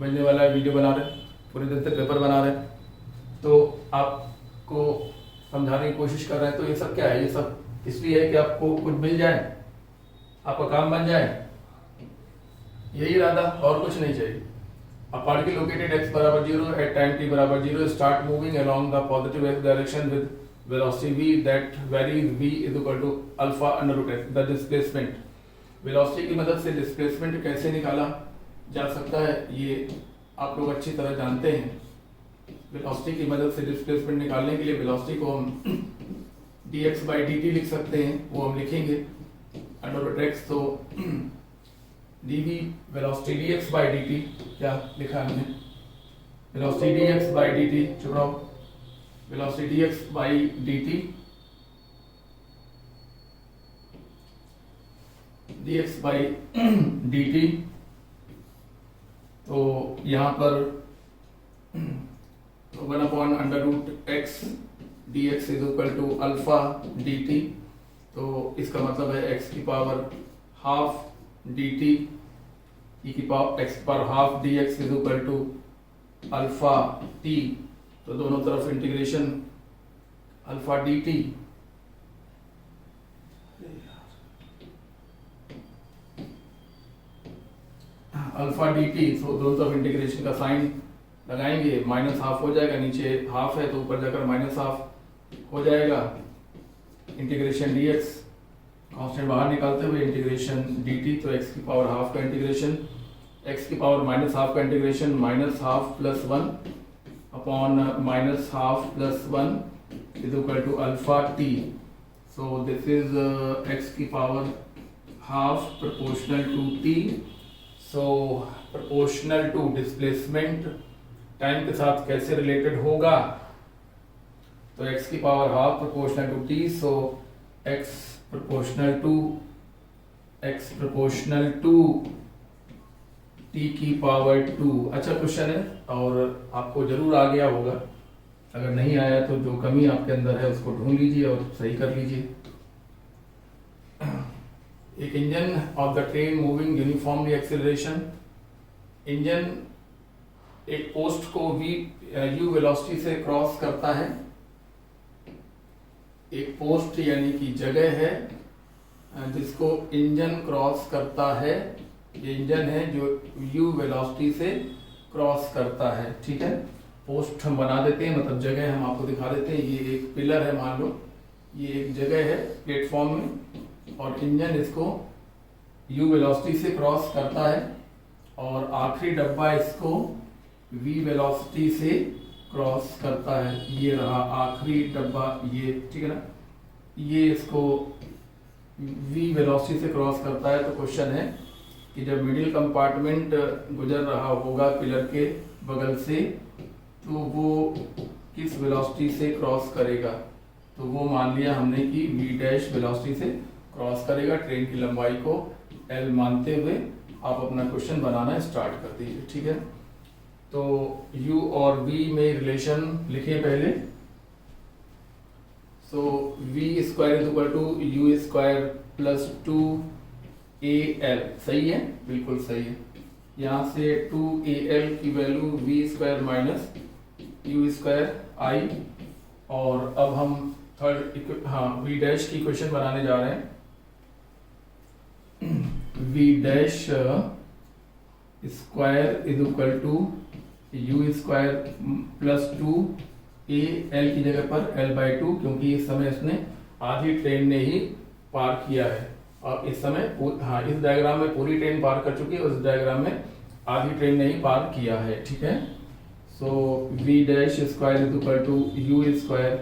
बजने वाला है, वीडियो बना रहे, पूरे दिन से पेपर बना रहे, तो आपको समझाने की कोशिश कर रहे हैं. तो ये सब क्या है, ये सब इसलिए है कि आपको कुछ मिल जाए, आपका काम बन जाए. यही इरादा, और कुछ नहीं चाहिए. A particle located x बराबर 0 at time t बराबर 0 start moving along the positive x direction with velocity v that varies v is equal to alpha under root x. The displacement, velocity की मदद से displacement कैसे निकाला जा सकता है ये आप लोग अच्छी तरह जानते हैं। velocity की मदद से displacement निकालने के लिए velocity को हम dx by dt लिख सकते हैं, वो हम लिखेंगे under root x। तो dv velocity dx by dt क्या लिखा है हमने, velocity dx by dt, चुप रहो, velocity dx by dt, dx by dt। तो यहाँ पर 1/√x dx is equal to alpha dt। तो इसका मतलब है x की पावर हाफ dt e की पावर x पर half dx is equal to alpha t। तो दोनों तरफ integration alpha dt, alpha dt। तो दोनों तरफ इंटीग्रेशन का साइन लगाएंगे, माइनस हाफ हो जाएगा, नीचे हाफ है तो ऊपर जाकर माइनस हाफ हो जाएगा। इंटीग्रेशन dx कांस्टेंट बाहर निकालते हुए इंटीग्रेशन dt। तो x की पावर हाफ का इंटीग्रेशन, x की पावर माइनस हाफ का integration minus half plus 1 upon minus half plus 1 is equal to alpha t। So this is x की power half proportional to t। So proportional to displacement time के साथ कैसे related होगा, तो x की power half proportional to t। So x proportional to t की power 2। अच्छा question है और आपको जरूर आ गया होगा, अगर नहीं आया तो जो कमी आपके अंदर है उसको ढूंढ लीजिए और सही कर लीजिए। एक engine of the train moving uniformly acceleration, engine एक पोस्ट को u वेलोसिटी से क्रॉस करता है। एक पोस्ट यानी कि जगह है जिसको इंजन क्रॉस करता है, ये इंजन है जो u वेलोसिटी से क्रॉस करता है, ठीक है। पोस्ट हम बना देते हैं, मतलब जगह हम आपको दिखा देते हैं। ये एक पिलर है, मान लो ये एक जगह है प्लेटफॉर्म में, और इंजन इसको u वेलोसिटी से क्रॉस करता है, और आखिरी डब्बा इसको v वेलोसिटी से क्रॉस करता है। ये रहा आखिरी डब्बा, ये ठीक है ना, ये इसको v वेलोसिटी से क्रॉस करता है। तो क्वेश्चन है कि जब मिडिल कंपार्टमेंट गुजर रहा होगा पिलर के बगल से, तो वो किस वेलोसिटी से क्रॉस करेगा। तो वो मान लिया हमने कि v डैश वेलोसिटी से क्रॉस करेगा। ट्रेन की लंबाई को l मानते हुए आप अपना क्वेश्चन बनाना स्टार्ट कर दीजिए, ठीक है। तो u और v में रिलेशन लिखिए पहले। So v square is equal to u square plus 2al, सही है, बिल्कुल सही है। यहाँ से 2al की value v square minus u square i, और अब हम थर्ड v डैश की इक्वेशन बनाने जा रहे हैं। v dash square is equal to u square plus 2al की जगह पर l/2, क्योंकि इस समय इसने आधी ट्रेन ने ही पार किया है। और इस समय इस डायग्राम में पूरी ट्रेन पार कर चुकी है, और इस डायग्राम में आधी ट्रेन ने ही पार किया है, ठीक है। So v dash square is equal to u square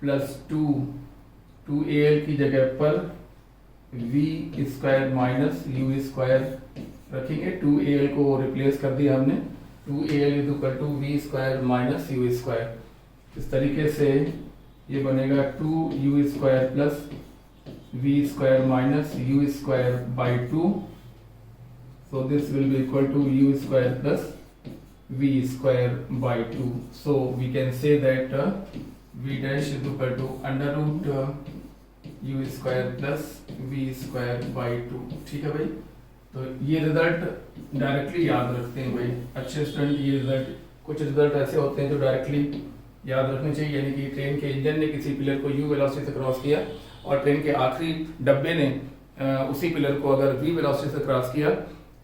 plus 2al की जगह पर v square minus u square रखेंगे। 2al को रिप्लेस कर दिया हमने, 2al is equal to v square minus u square. इस तरीके से ये बनेगा 2u square plus v square minus u square by 2। So this will be equal to u square plus v square by 2। So we can say that v dash is equal to under root u square plus v square by 2, ठीक है भाई। तो ये result directly याद रखते हैं भाई, अच्छे स्टूडेंट। ये रिजल्ट, कुछ रिजल्ट ऐसे होते हैं जो डायरेक्टली याद रखने चाहिए, यानी कि ट्रेन के इंजन ने किसी पिलर को u वेलोसिटी से क्रॉस किया, और ट्रेन के आखिरी डब्बे ने उसी पिलर को अगर v वेलोसिटी से क्रॉस किया,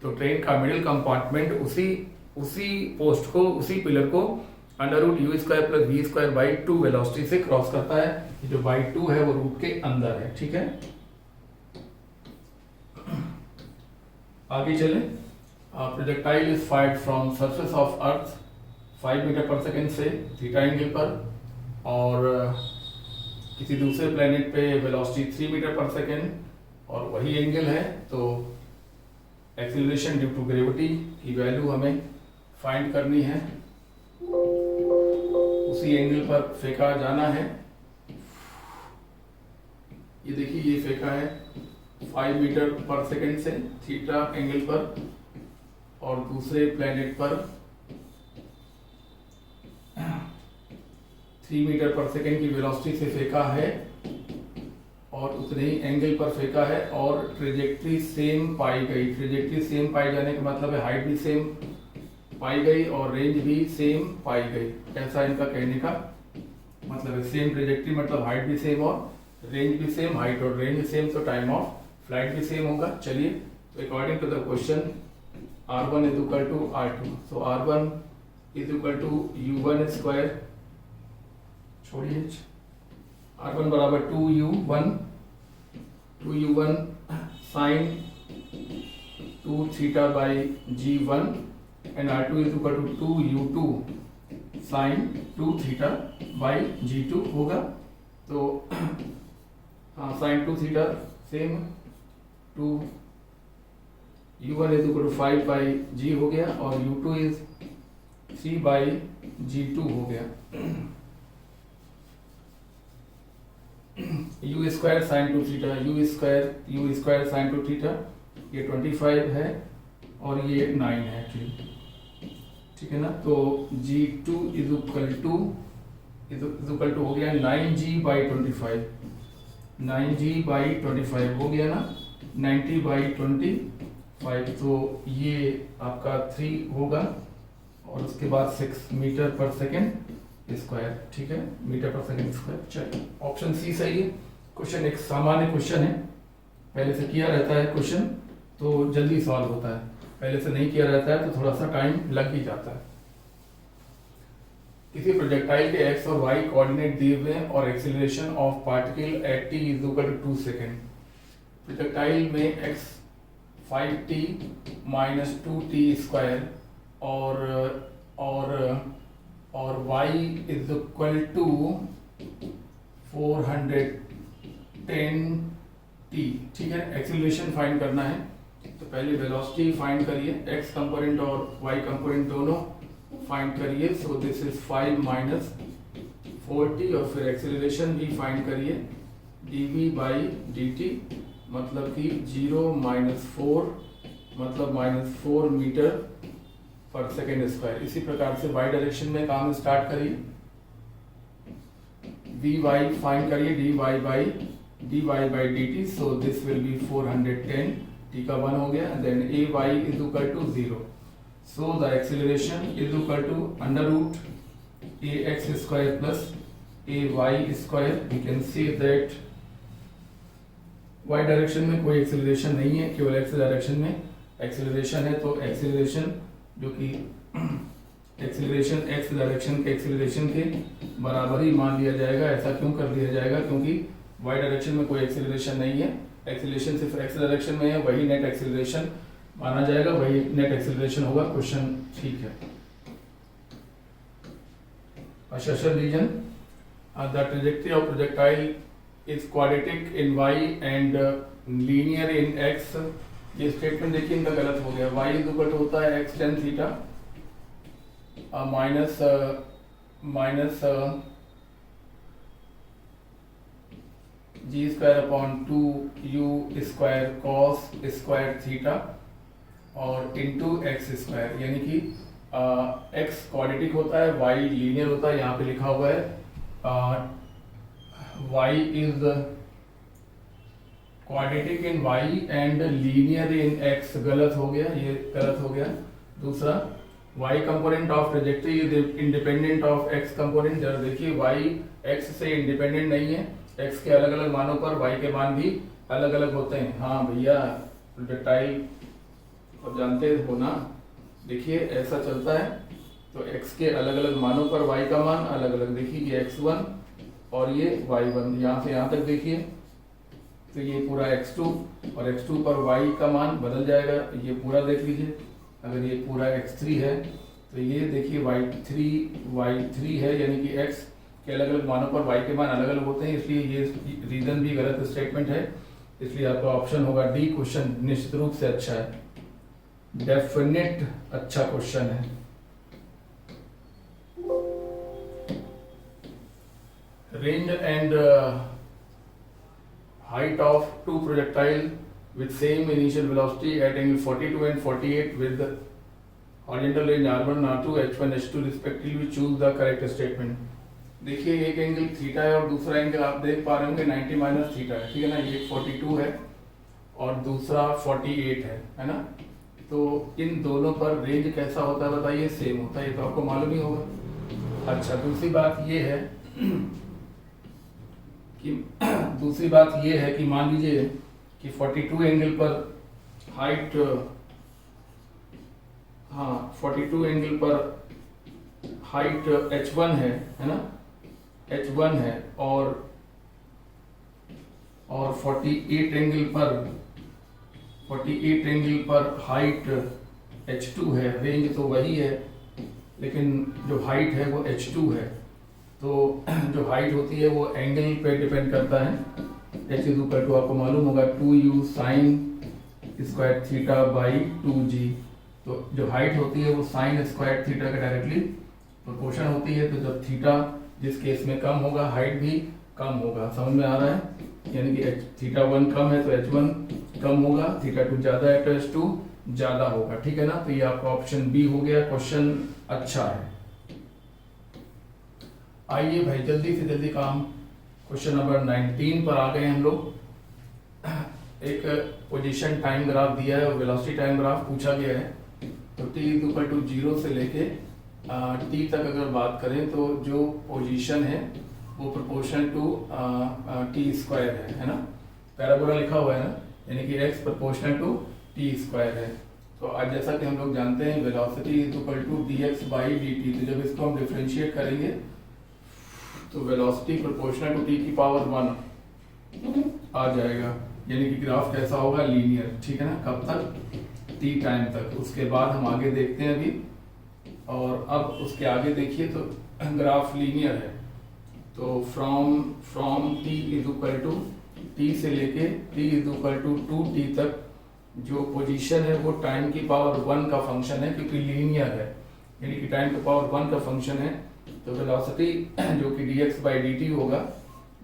तो ट्रेन का मिडिल कंपार्टमेंट उसी उसी पोस्ट को, उसी पिलर को under root U square plus V square by 2 velocity से क्रॉस करता है। जो बाई 2 है वो रूट के अंदर है, ठीक है। आगे चले। Projectile is fired from surface of earth 5 metre पर सेकेंड से थीटा एंगल पर, और किसी दूसरे प्लेनेट पे वेलोसिटी 3 मीटर पर सेकेंड और वही एंगल है, तो एक्सीलरेशन ड्यू टू ग्रेविटी की वैल्यू हमें फाइंड करनी है। उसी एंगल पर फेंका जाना है। ये देखिए, ये फेंका है 5 मीटर पर सेकेंड से थीटा एंगल पर, और दूसरे प्लेनेट पर 3 मीटर पर सेकेंड की वेलोसिटी से फेंका है, और उतने ही एंगल पर फेंका है, और ट्रेजेक्ट्री सेम पाई गई। ट्रेजेक्ट्री सेम पाई जाने का मतलब है हाइट भी सेम पाई गई और रेंज भी सेम पाई गई। ऐसा इनका कहने का मतलब है। सेम ट्रेजेक्ट्री मतलब हाइट भी सेम और रेंज भी सेम, हाइट और रेंज सेम, तो टाइम ऑफ फ्लाइट भी सेम होगा। चलिए, तो according to the question R1 is equal to R2, so R1 is equal to U1 square, छोड़िए, R1 बराबर 2U1 sine 2 theta by G1, and R2 is equal to 2U2 sine 2 theta by G2 होगा। तो हाँ, sine 2 theta same, 2U1 is equal to 5 by G हो गया, और U2 is 3 by G2 हो गया। U square sine 2 theta, U square sine 2 theta, ये 25 है और ये 9 है एक्चुअली, ठीक है ना। तो G2 इज इक्वल टू हो गया 9G बाई 25, 9G बाई 25 हो गया ना, 90 बाई 25, तो ये आपका 3 होगा, और उसके बाद 6 मीटर पर सेकेंड स्क्वायर, ठीक है, मीटर पर सेकेंड स्क्वायर। चलिए, ऑप्शन सी सही है। क्वेश्चन एक सामान्य क्वेश्चन है, पहले से किया रहता है क्वेश्चन तो जल्दी सॉल्व होता है, पहले से नहीं किया रहता है तो थोड़ा सा टाइम लग ही जाता है। किसी प्रोजेक्टाइल के एक्स और वाई कोऑर्डिनेट दिए हुए हैं और acceleration of particle at T is equal to 2 second. Projectile में x 5t minus 2t square और y is equal to 410t, ठीक है। एक्सीलरेशन फाइंड करना है, तो पहले वेलोसिटी फाइंड करिए, x कंपोनेंट और y कंपोनेंट दोनों फाइंड करिए। So this is 5 minus 4t, और फिर एक्सीलरेशन भी फाइंड करिए, dv बाई dt, मतलब कि 0 माइनस 4 मतलब माइनस 4 मीटर पर सेकेंड स्क्वायर। इसी प्रकार से y डायरेक्शन में काम स्टार्ट करिए, dy फाइंड करिए, dy by dt, so this will be 410, t का 1 हो गया, then ay is equal to 0, so the acceleration is equal to under root ax square plus ay square. We can see that y direction में कोई acceleration नहीं है, केवल x direction में acceleration है, तो एक्सीलरेशन जो कि एक्सीलरेशन x डायरेक्शन के एक्सीलरेशन के बराबर ही मान लिया जाएगा। ऐसा क्यों कर दिया जाएगा? क्योंकि y डायरेक्शन में कोई एक्सीलरेशन नहीं है, एक्सीलरेशन सिर्फ x डायरेक्शन में है, वही नेट एक्सीलरेशन माना जाएगा, वही नेट एक्सीलरेशन होगा। क्वेश्चन ठीक है। A special region, the trajectory of projectile is quadratic in y and linear in x। ये स्टेटमेंट देखिए इनका गलत हो गया। y इज इक्वल टू होता है x tan theta minus g square upon 2u square cos square theta और into x square, यानी कि x क्वाड्रेटिक होता है, y लीनियर होता है। यहाँ पे लिखा हुआ है y is quadratic in y and linear in x, गलत हो गया, ये गलत हो गया। दूसरा, y component of trajectory is independent of x component. जरा देखिए, y x से इंडिपेंडेंट नहीं है, x के अलग अलग मानों पर y के मान भी अलग अलग होते हैं। हाँ भैया, प्रोजेक्टाइल अब जानते हो ना, देखिए ऐसा चलता है। तो x के अलग अलग मानों पर y का मान अलग अलग, देखिए ये x1 और ये y1, यहाँ से यहाँ तक देखिए तो ये पूरा x2 और x2 पर y का मान बदल जाएगा, ये पूरा देख लीजिए। अगर ये पूरा x3 है तो ये देखिए y3 है, यानी कि x के अलग अलग मानों पर y के मान अलग अलग होते हैं, इसलिए ये रीजन भी गलत स्टेटमेंट है। इसलिए आपका ऑप्शन होगा डी, क्वेश्चन निश्चित रूप से अच्छा है, डेफिनेट अच्छा क्वेश्चन है। Range and height of two projectile with same initial velocity at angle 42 and 48 with the horizontal range r1, r2, h1, h2 respectively, choose the correct statement। देखिए एक एंगल थीटा है और दूसरा एंगल आप देख पा रहे होंगे 90 माइनस थीटा है, ठीक है ना। ये 42 है और दूसरा 48 है ना। तो इन दोनों पर रेंज कैसा होता है बताइए, सेम होता है, ये तो आपको मालूम ही होगा। अच्छा दूसरी बात ये है कि मान लीजिए कि 42 एंगल पर हाइट, 42 एंगल पर हाइट h1 है ना, h1 है और 48 एंगल पर हाइट h2 है। रेंज तो वही है लेकिन जो हाइट है वो h2 है। तो जो हाइट होती है वो एंगल पे डिपेंड करता है। h इज इक्वल टू आपको मालूम होगा 2u sine square theta by 2g। तो जो हाइट होती है वो साइन स्क्वायर थीटा का डायरेक्टली प्रोपोर्शन होती है। तो जब थीटा जिस केस में कम होगा हाइट भी कम होगा, समझ में आ रहा है। यानी कि थीटा 1 कम है तो h1 कम होगा, थीटा 2 ज्यादा है तो h2 ज्यादा होगा, ठीक है ना। तो ये आपका ऑप्शन बी हो गया, क्वेश्चन अच्छा है। आइए भाई जल्दी से जल्दी काम, क्वेश्चन नंबर 19 पर आ गए हम लोग। एक पोजीशन टाइम ग्राफ दिया है और वेलोसिटी टाइम ग्राफ पूछा गया है। तो t इज इक्वल टू 0 से लेके t तक अगर बात करें तो जो पोजीशन है वो प्रोपोर्शनल टू t स्क्वायर है ना। पैराबोला लिखा हुआ है ना, यानी कि x proportional to t square है। तो आज जैसा कि हम लोग जानते हैं velocity is equal to dx by dt। तो जब इसको हम डिफरेंशिएट करेंगे तो वेलोसिटी प्रोपोर्शनल टू t की पावर 1 आ जाएगा, यानी कि ग्राफ कैसा होगा, लीनियर, ठीक है ना। कब तक, t टाइम तक। उसके बाद हम आगे देखते हैं अभी, और अब उसके आगे देखिए तो ग्राफ लीनियर है। तो from t is equal to t से लेके t is equal to 2t तक जो पोजीशन है वो टाइम की पावर 1 का फंक्शन है, क्योंकि लीनियर है, यानी कि टाइम की पावर 1 का फंक्शन है। तो वेलोसिटी जो कि dx बाई dt होगा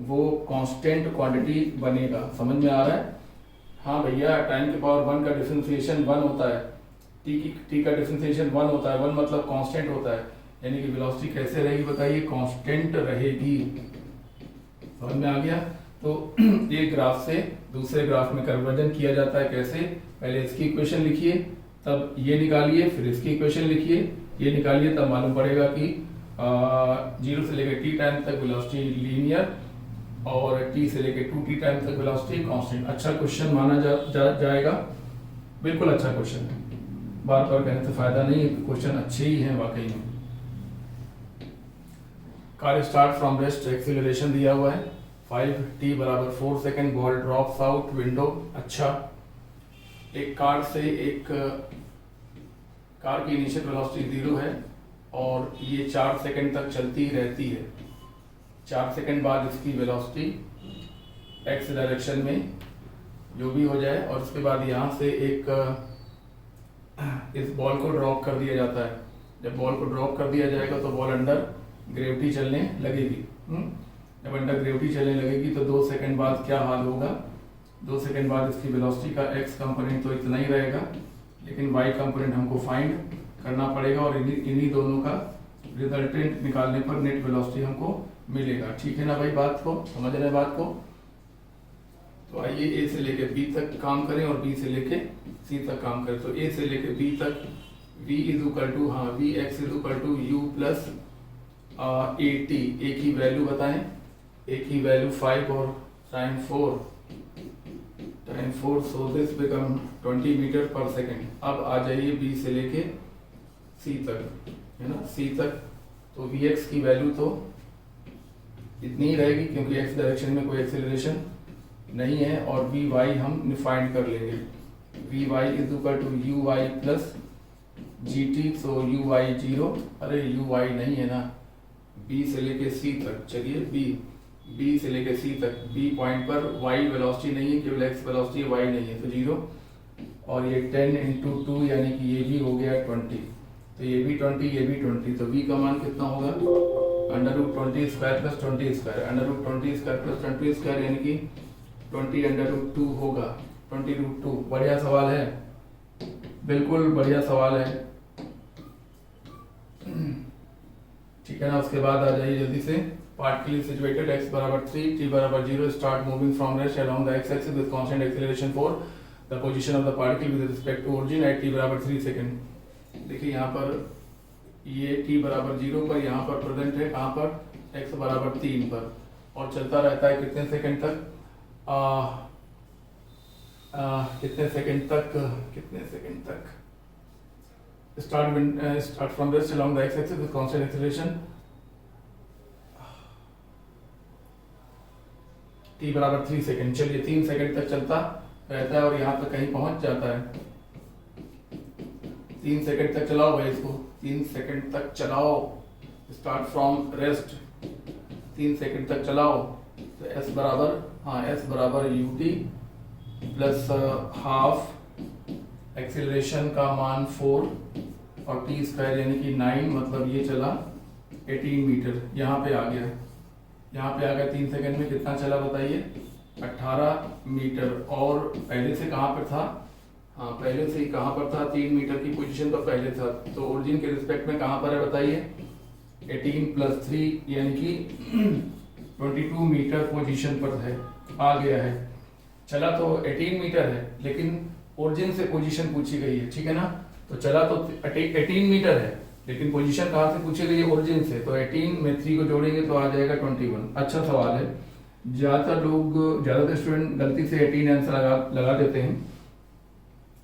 वो कांस्टेंट क्वांटिटी बनेगा, समझ में आ रहा है। हाँ भैया, टाइम की पावर 1 का डिफरेंशिएशन 1 होता है, t का डिफरेंशिएशन 1 होता है, 1 मतलब कांस्टेंट होता है, यानी कि वेलोसिटी कैसे रहेगी बताइए, कांस्टेंट रहेगी, समझ में आ गया। तो एक ग्राफ से दूसरे ग्राफ में कन्वर्जन किया जाता है, कैसे, पहले इसकी इक्वेशन लिखिए, तब ये निकालिए, फिर इसकी इक्वेशन लिखिए, ये निकालिए, तब मालूम पड़ेगा कि 0 से लेकर t टाइम तक वेलोसिटी लीनियर और t से लेकर 2t टाइम तक वेलोसिटी कांस्टेंट। अच्छा क्वेश्चन माना जाएगा, बिल्कुल अच्छा क्वेश्चन है, बार बार कहने से फायदा नहीं है, क्वेश्चन अच्छे ही हैं वाकई में। Car start from rest, acceleration दिया हुआ है 5t बराबर 4 second, ball drops out window. अच्छा, एक कार से एक कार की इनिशियल वेलोसिटी 0 है और ये 4 सेकेंड तक चलती रहती है। 4 सेकेंड बाद इसकी वेलोसिटी x डायरेक्शन में जो भी हो जाए, और उसके बाद यहाँ से एक इस बॉल को ड्रॉप कर दिया जाता है। जब बॉल को ड्रॉप कर दिया जाएगा तो बॉल अंडर ग्रेविटी चलने लगेगी। जब अंडर ग्रेविटी चलने लगेगी तो 2 सेकेंड बाद क्या हाल होगा, 2 सेकेंड बाद इसकी वेलोसिटी का x कंपोनेंट तो इतना ही रहेगा, लेकिन y कंपोनेंट हमको फाइंड करना पड़ेगा, और इन्हीं दोनों का रिजल्टेंट निकालने पर नेट वेलोसिटी हमको मिलेगा। ठीक है ना भाई, बात को समझ रहे हैं बात को। तो आइए ए से लेके बी तक काम करें और बी से लेके सी तक काम करें। तो ए से लेके बी तक v is equal to V x is equal to U plus A T. A की वैल्यू बताएं, ए की वैल्यू 5 और time 4, so this become 20 metre पर सेकेंड। अब आ जाइए बी से लेके सी तक, है ना, सी तक। तो वी एक्स की वैल्यू तो इतनी ही रहेगी क्योंकि एक्स डायरेक्शन में कोई एक्सेलरेशन नहीं है, और वी वाई हम फाइंड कर लेंगे। V Y is equal to U Y plus G T, so U Y 0, अरे यू वाई नहीं है ना, बी से लेके सी तक, चलिए बी से लेके सी तक, बी पॉइंट पर वाई वेलोसिटी नहीं है, केवल एक्स वेलोसिटी, वाई नहीं है, तो 0, और ये 10 इंटू 2 यानी कि ये भी हो गया 20, तो ये भी 20, ये भी 20, तो v का मान कितना होगा, √20 square plus 20 square, √20 square plus 20 square यानी कि 20 √2 होगा, 20√2। बढ़िया सवाल है, बिल्कुल बढ़िया सवाल है, ठीक है ना। उसके बाद आ जाइए जल्दी से, पार्टिकली सिचुएटेड x बराबर 3, t बराबर 0, start moving from rest along the x axis with constant acceleration for the position of the particle with respect to origin at t बराबर 3 सेकंड। देखिए यहाँ पर ये t बराबर 0 पर यहाँ पर प्रेजेंट है, कहाँ पर, x बराबर 3 पर, और चलता रहता है कितने सेकंड तक, कितने सेकंड तक, start from rest along the x-axis with constant acceleration, t बराबर 3 सेकंड। चलिए 3 सेकंड तक चलता रहता है और यहाँ तक कहीं पहुंच जाता है। 3 सेकंड तक चलाओ भाई इसको, 3 सेकंड तक चलाओ, स्टार्ट फ्रॉम रेस्ट, 3 सेकंड तक चलाओ, तो s बराबर, हाँ s बराबर U T plus half, acceleration का मान 4 और टी स्क्वायर यानी कि 9, मतलब ये चला 18 मीटर, यहाँ पे आ गया 3 सेकंड में कितना चला बताइए, 18 मीटर, और पहले से कहाँ पर था, हाँ पहले से ही कहाँ पर था, 3 मीटर की पोजीशन पर पहले था, तो ओरिजिन के रिस्पेक्ट में कहाँ पर है बताइए, 18 प्लस 3 यानी कि 22 मीटर पोजीशन पर है, आ गया है। चला तो 18 मीटर है, लेकिन ओरिजिन से पोजीशन पूछी गई है, ठीक है ना, तो चला तो 18 मीटर है, लेकिन पोजीशन कहाँ से पूछी गई है, ओरिजिन से, तो 18 में 3 को जोड़ेंगे तो आ जाएगा 21। अच्छा सवाल है, ज़्यादातर स्टूडेंट गलती से 18 आंसर लगा देते हैं,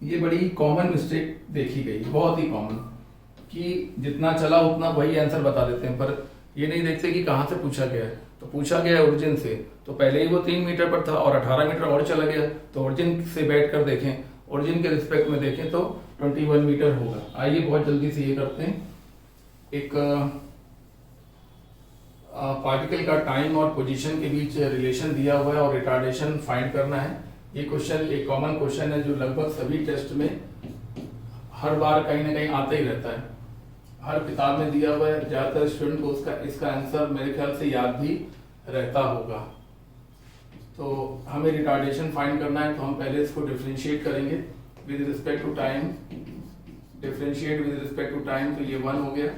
ये बड़ी कॉमन मिस्टेक देखी गई, बहुत ही कॉमन, कि जितना चला उतना वही आंसर बता देते हैं, पर ये नहीं देखते कि कहाँ से पूछा गया है। तो पूछा गया ओरिजिन से, तो पहले ही वो 3 मीटर पर था और 18 मीटर और चला गया, तो ओरिजिन से बैठ कर देखें, ओरिजिन के रिस्पेक्ट में देखें तो 21 मीटर होगा। आइए बहुत जल्दी से ये करते हैं, एक पार्टिकल का टाइम और पोजीशन के बीच रिलेशन दिया हुआ है और रिटार्डेशन फाइंड करना है। ये क्वेश्चन एक कॉमन क्वेश्चन है जो लगभग सभी टेस्ट में हर बार कहीं ना कहीं आता ही रहता है, हर किताब में दिया हुआ है, ज़्यादातर स्टूडेंट को इसका आंसर मेरे ख्याल से याद भी रहता होगा। तो हमें रिटार्डेशन फाइंड करना है, तो हम पहले इसको डिफरेंशिएट करेंगे with respect to time, differentiate with respect to time, तो ये 1 हो गया,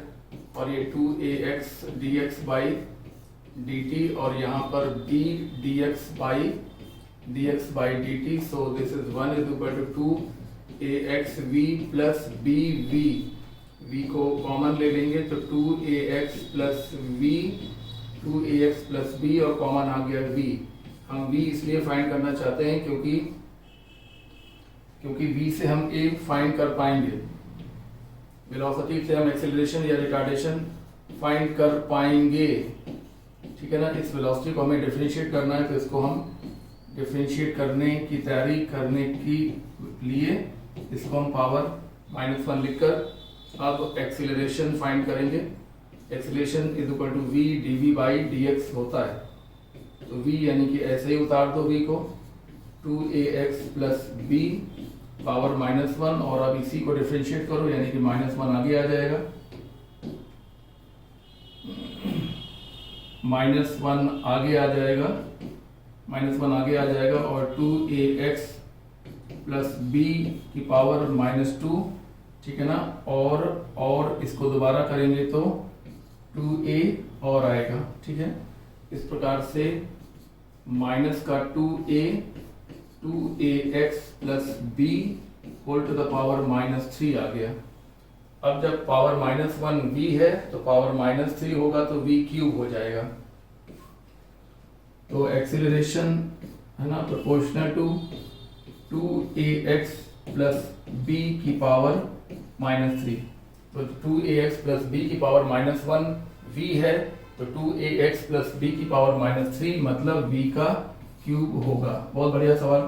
और ये 2ax dx बाई dt, और यहाँ पर b dx by dt, so this is 1 is equal to 2ax v plus bv, v को कॉमन ले लेंगे तो 2ax plus v, 2ax plus b, और कॉमन आ गया v। हम v इसलिए फाइंड करना चाहते हैं क्योंकि v से हम a फाइंड कर पाएंगे, वेलोसिटी से हम एक्सेलरेशन या रिटार्डेशन फाइंड कर पाएंगे, ठीक है ना। इस वेलोसिटी को हमें डिफरेंशिएट करना है, तो इसको हम डिफरेंशिएट करने की तैयारी करने के लिए इसको हम पावर -1 लिखकर अब एक्सीलरेशन फाइंड करेंगे। Acceleration is equal to v dv by dx होता है, तो v यानी कि ऐसे ही उतार दो v को, 2ax प्लस b पावर -1, और अब इसी को डिफरेंशिएट करो यानी कि -1 आगे आ जाएगा, -1 आगे आ जाएगा, और 2ax प्लस b की पावर -2, ठीक है ना, और इसको दोबारा करेंगे तो 2a और आएगा, ठीक है। इस प्रकार से माइनस का 2ax plus b whole to the power -3 आ गया। अब जब पावर -1 v है तो पावर -3 होगा तो v क्यूब हो जाएगा, तो एक्सीलरेशन है ना proportional to 2ax plus b की पावर -3। तो 2ax प्लस बी की पावर -1 v है, तो 2ax प्लस बी की पावर -3 मतलब v का क्यूब होगा। बहुत बढ़िया सवाल,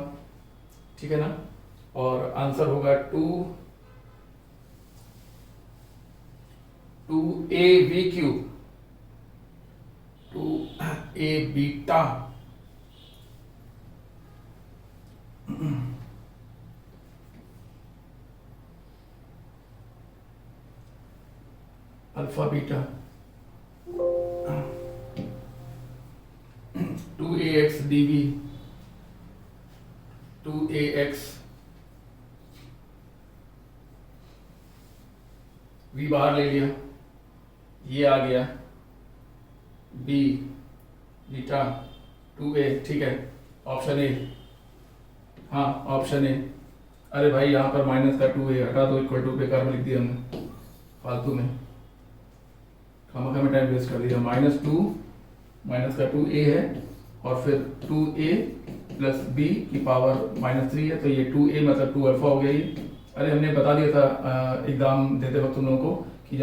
ठीक है ना। और आंसर होगा 2a v cube, 2a beta alpha beta 2ax dv, 2ax v बाहर ले लिया, ये आ गया b बीटा 2a, ठीक है। ऑप्शन ए, हाँ ऑप्शन ए। अरे भाई यहाँ पर माइनस का 2a हटा दो, इक्वल टू बेकार में लिख दिया हमने फालतू में, खामखा में टाइम वेस्ट कर दिया। माइनस का 2a है और फिर 2a प्लस b की पावर -3 है, तो ये 2a मतलब 2 अल्फा हो गया ये। अरे हमने बता दिया था एग्जाम देते वक्त तुम लोगों को कि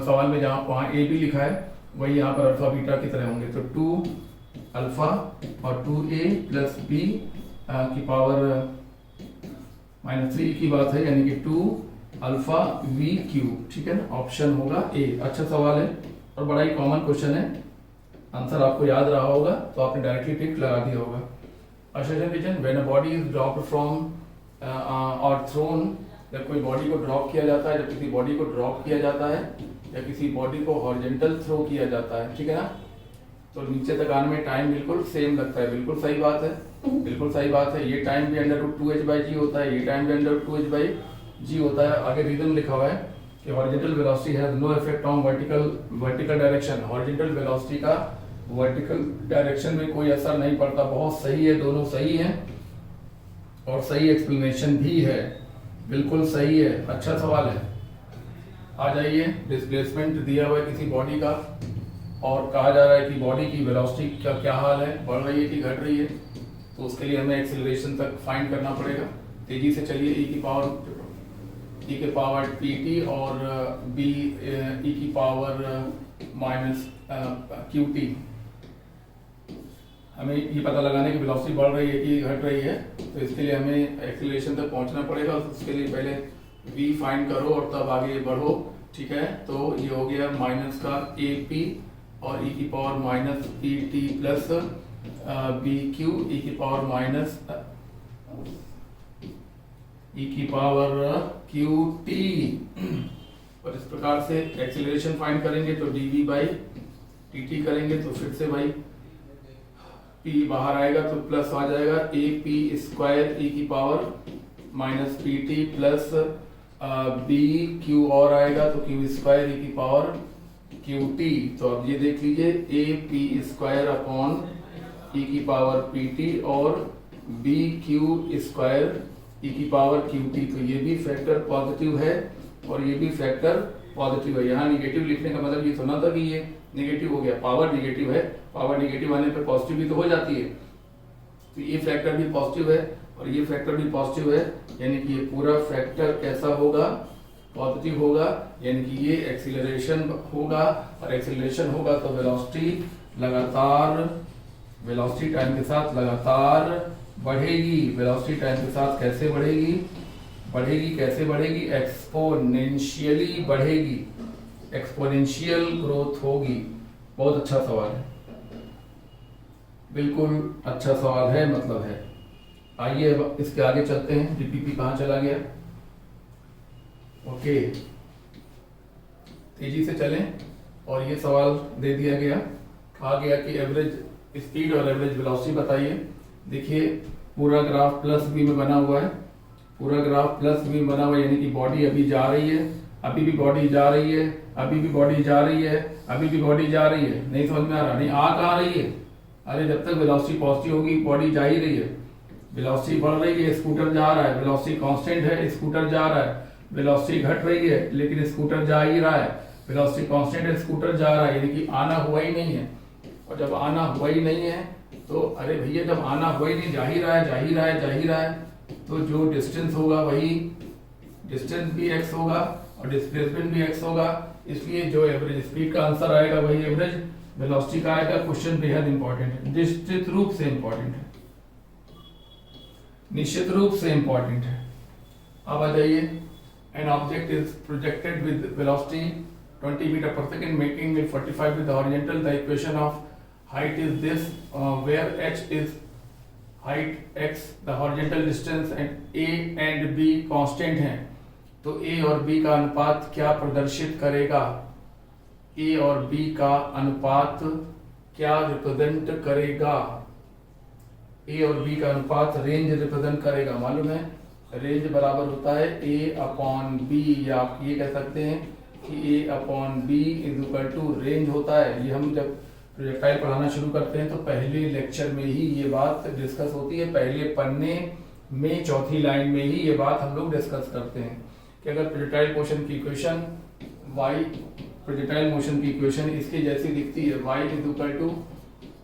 सवाल में जहाँ वहाँ a भी लिखा है वही यहाँ पर अल्फा बीटा की तरह होंगे, तो 2 अल्फा और 2a प्लस b की पावर -3 की बात है, यानी कि 2 अल्फा v क्यूब, ठीक है ना। ऑप्शन होगा ए। अच्छा सवाल है और बड़ा ही कॉमन क्वेश्चन है, आंसर आपको याद रहा होगा तो आपने डायरेक्टली टिक लगा दिया होगा। Second question, when a body is dropped from और थ्रोन, जब कोई बॉडी को ड्रॉप किया जाता है, जब किसी बॉडी को ड्रॉप किया जाता है या किसी बॉडी को हॉरिजॉन्टल थ्रो किया जाता है, ठीक है ना, तो नीचे तक आने में टाइम बिल्कुल सेम लगता है। बिल्कुल सही बात है, बिल्कुल सही बात है। ये टाइम भी √2h/g होता है, ये टाइम भी √2h/g होता है। आगे रीजन लिखा हुआ है कि horizontal velocity has no effect on vertical direction. Horizontal velocity का वर्टिकल डायरेक्शन में कोई असर नहीं पड़ता। बहुत सही है, दोनों सही है और सही एक्सप्लेनेशन भी है, बिल्कुल सही है। अच्छा सवाल है। आ जाइए, डिस्प्लेसमेंट दिया हुआ है किसी बॉडी का और कहा जा रहा है कि बॉडी की वेलोसिटी का क्या हाल है, बढ़ रही है कि घट रही है, तो उसके लिए हमें एक्सेलरेशन तक फाइंड करना पड़ेगा। तेजी से चलिए, e के पावर pt और b e की पावर -qt। हमें ये पता लगाने की वेलोसिटी बढ़ रही है कि घट रही है, तो इसके लिए हमें एक्सेलरेशन तक पहुंचना पड़ेगा। उसके लिए पहले v फाइंड करो और तब आगे बढ़ो, ठीक है। तो ये हो गया माइनस का ap और e की power -pt plus bq e की पावर e की पावर qt। और इस प्रकार से एक्सेलरेशन फाइंड करेंगे तो dv/dt करेंगे, तो फिर से भाई p बाहर आएगा तो प्लस आ जाएगा ap² e की पावर -pt प्लस bq और आएगा तो q² e की पावर qt। तो अब ये देख लीजिए ap² अपॉन e की पावर pt और bq² e की पावर qt। तो ये भी फैक्टर पॉजिटिव है और ये भी फैक्टर पॉजिटिव है। यहाँ निगेटिव लिखने का मतलब ये सुना था कि ये नेगेटिव हो गया, पावर नेगेटिव है, पावर नेगेटिव आने पर पॉजिटिव भी तो हो जाती है। तो ये फैक्टर भी पॉजिटिव है और ये फैक्टर भी पॉजिटिव है, यानी कि ये पूरा फैक्टर कैसा होगा, पॉजिटिव होगा, यानी कि ये एक्सीलरेशन होगा और एक्सीलरेशन होगा तो वेलोसिटी लगातार, वेलोसिटी टाइम के साथ लगातार बढ़ेगी। वेलोसिटी टाइम के साथ कैसे बढ़ेगी, कैसे बढ़ेगी, एक्सपोनेंशियली बढ़ेगी, एक्सपोनेंशियल ग्रोथ होगी। बहुत अच्छा सवाल है, बिल्कुल अच्छा सवाल है, मतलब है। आइए अब इसके आगे चलते हैं। डीपीपी कहाँ चला गया, ओके, तेजी से चलें। और ये सवाल दे दिया गया, कहा गया कि एवरेज स्पीड और एवरेज वेलोसिटी बताइए। देखिए पूरा ग्राफ प्लस v में बना हुआ है, पूरा ग्राफ प्लस v में बना हुआ है, यानी कि बॉडी अभी जा रही है, अभी भी बॉडी जा रही है, अभी भी बॉडी जा रही है, अभी भी बॉडी जा रही है। नहीं समझ में आ रहा, नहीं आ कहाँ रही है, अरे जब तक वेलोसिटी पॉजिटिव होगी बॉडी जा ही रही है। वेलोसिटी बढ़ रही है, स्कूटर जा रहा है, वेलोसिटी कांस्टेंट है, स्कूटर जा रहा है। वेलोसिटी घट रही है लेकिन स्कूटर जा ही रहा है, वेलोसिटी कांस्टेंट है, स्कूटर जा रहा है, यानी कि आना हुआ ही नहीं है। और जब आना हुआ ही नहीं है तो अरे भैया जब आना हुआ ही नहीं, जा ही रहा है, जा ही रहा है, जा ही रहा है, तो जो डिस्टेंस होगा वही डिस्टेंस भी x होगा और डिस्प्लेसमेंट भी x होगा, इसलिए जो एवरेज स्पीड का आंसर आएगा वही एवरेज वेलोसिटी का आएगा। क्वेश्चन बेहद इंपॉर्टेंट है, निश्चित रूप से इंपॉर्टेंट है, निश्चित रूप से इंपॉर्टेंट है। अब आ जाइए, an object is projected with velocity 20 metre पर second making it 45 with horizontal, the equation of height is this where h is height x, the horizontal distance and a and b constant हैं, तो a और b का अनुपात क्या प्रदर्शित करेगा? a और b का अनुपात क्या रिप्रेजेंट करेगा? a और b का अनुपात रेंज रिप्रेजेंट करेगा। मालूम है रेंज बराबर होता है a अपॉन b, या आप ये कह सकते हैं कि a upon b is equal to range होता है। ये हम जब प्रोजेक्टाइल पढ़ाना शुरू करते हैं तो पहले लेक्चर में ही ये बात डिस्कस होती है, पहले पन्ने में चौथी लाइन में ही ये बात हम लोग डिस्कस करते हैं कि अगर प्रोजेक्टाइल मोशन की इक्वेशन y, प्रोजेक्टाइल मोशन की इक्वेशन इसके जैसी दिखती है, y is equal to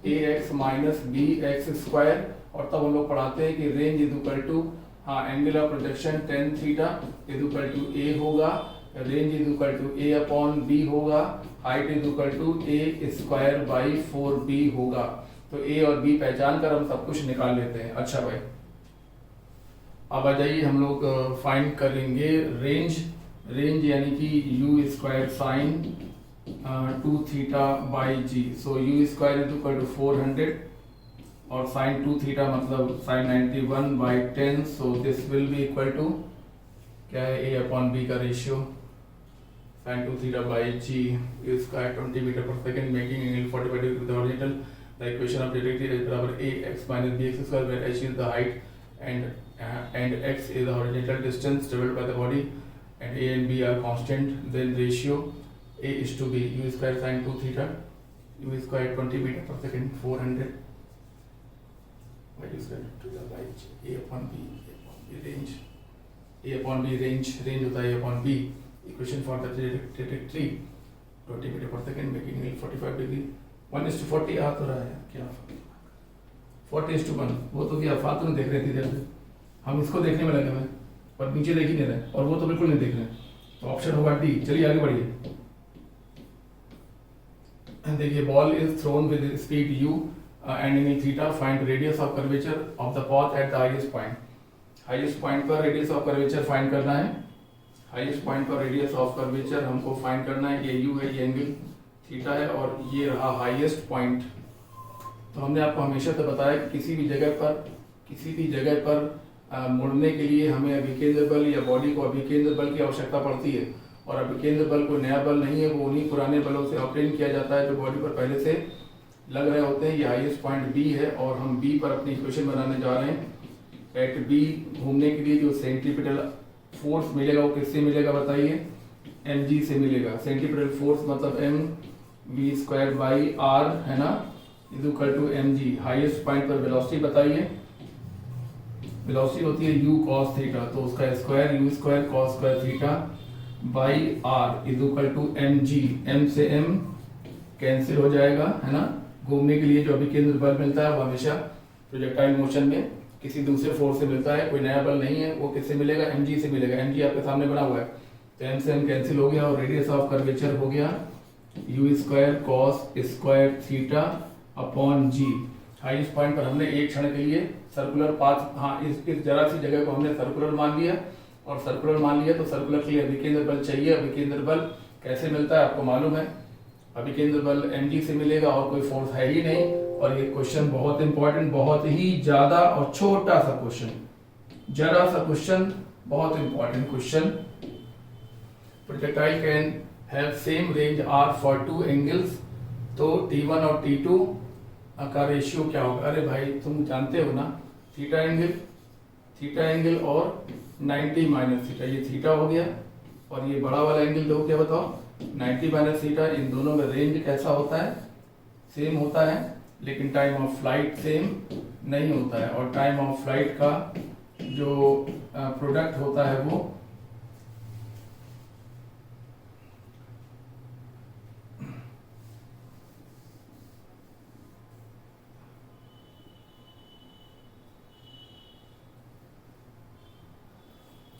ax minus B X square, और तब हम लोग पढ़ाते हैं कि range is equal to angle of projection tan theta is equal to a होगा, range is equal to a upon b होगा, height is equal to a square by 4b होगा। तो a और b पहचान कर हम सब कुछ निकाल लेते हैं। अच्छा भाई, अब आ जाइए हम लोग फाइंड करेंगे रेंज। रेंज यानी कि u square sine 2 theta by G, so u square is equal to 400 और साइन 2 थीटा मतलब sine 91 by 10, so this will be equal to क्या है a अपॉन b का ratio sin 2 theta by g is square 20 meter per second making angle 45 degree with the horizontal. The equation of directed is बराबर a x minus b x square where h is the height and x is the horizontal distance traveled by the body and a and b are constant. Then ratio a is to b u square sin 2 theta u square 20 meter per second 400 by u square to the by a upon b range, a upon b range होता है a upon b, equation for the trajectory 20 metre पर second making angle 45 degree 1:40 आ तो रहा है क्या 40:1, वो तो क्या फालतू में देख रहे थे जैसे हम इसको देखने में लगे हुए पर नीचे देख ही नहीं रहे, और वो तो बिल्कुल नहीं देख रहे, तो ऑप्शन होगा डी। चलिए आगे बढ़िए, देखिए ball is throne with speed u and angle theta, find radius of curvature of the path at the highest point. Highest point पर रेडियस ऑफ कर्वेचर फाइंड करना है, हाईएस्ट पॉइंट पर रेडियस ऑफ कर्वेचर हमको find करना है। ये u है, ये एंगल थीटा है और ये रहा हाईएस्ट पॉइंट। तो हमने आपको हमेशा तो बताया कि किसी भी जगह पर मुड़ने के लिए हमें अभिकेंद्र बल या बॉडी को अभिकेंद्र बल की आवश्यकता पड़ती है, और अभिकेंद्र बल कोई नया बल नहीं है, वो उन्हीं पुराने बलों से ऑब्टेन किया जाता है जो बॉडी पर पहले से लग रहे होते हैं। ये हाईएस्ट पॉइंट बी है और हम बी पर अपनी इक्वेशन बनाने जा रहे हैं। एट बी घूमने के लिए जो सेंट्रीपिटल फोर्स मिलेगा वो किससे मिलेगा बताइए? mg से मिलेगा। सेंट्रीपिटल फोर्स मतलब mv स्क्वायर बाई r है ना, is equal to mg। Highest point पर वेलोसिटी बताइए, वेलोसिटी होती है u cos थीटा, तो उसका square u square cos square theta by r is equal to mg। m से m कैंसिल हो जाएगा है ना। घूमने के लिए जो अभिकेंद्र बल मिलता है वो हमेशा प्रोजेक्टाइल मोशन में किसी दूसरे फोर्स से मिलता है, कोई नया बल नहीं है। वो किससे मिलेगा? mg से मिलेगा। mg आपके सामने बना हुआ है, तो m से m कैंसिल हो गया और रेडियस ऑफ कर्वेचर हो गया u square cos square theta upon g। Highest point पर हमने एक क्षण के लिए सर्कुलर पाथ, हाँ इस जरा सी जगह को हमने सर्कुलर मान लिया, और सर्कुलर मान लिया तो सर्कुलर के लिए अभिकेंद्र बल चाहिए। अभिकेंद्र बल कैसे मिलता है आपको मालूम है, अभिकेंद्र बल mg से मिलेगा और कोई फोर्स है ही नहीं। और ये क्वेश्चन बहुत इंपॉर्टेंट, बहुत ही ज्यादा और छोटा सा क्वेश्चन, जरा सा क्वेश्चन, बहुत important question. Projectile can have same range r for two angles, तो t1 और t2 का रेशियो क्या होगा? अरे भाई तुम जानते हो ना, थीटा एंगल और 90 माइनस थीटा, ये थीटा हो गया, और ये बड़ा वाला एंगल जो क्या बताओ 90 माइनस थीटा। इन दोनों में रेंज कैसा होता है? सेम होता है, लेकिन टाइम ऑफ फ्लाइट सेम नहीं होता है, और टाइम ऑफ फ्लाइट का जो प्रोडक्ट होता है वो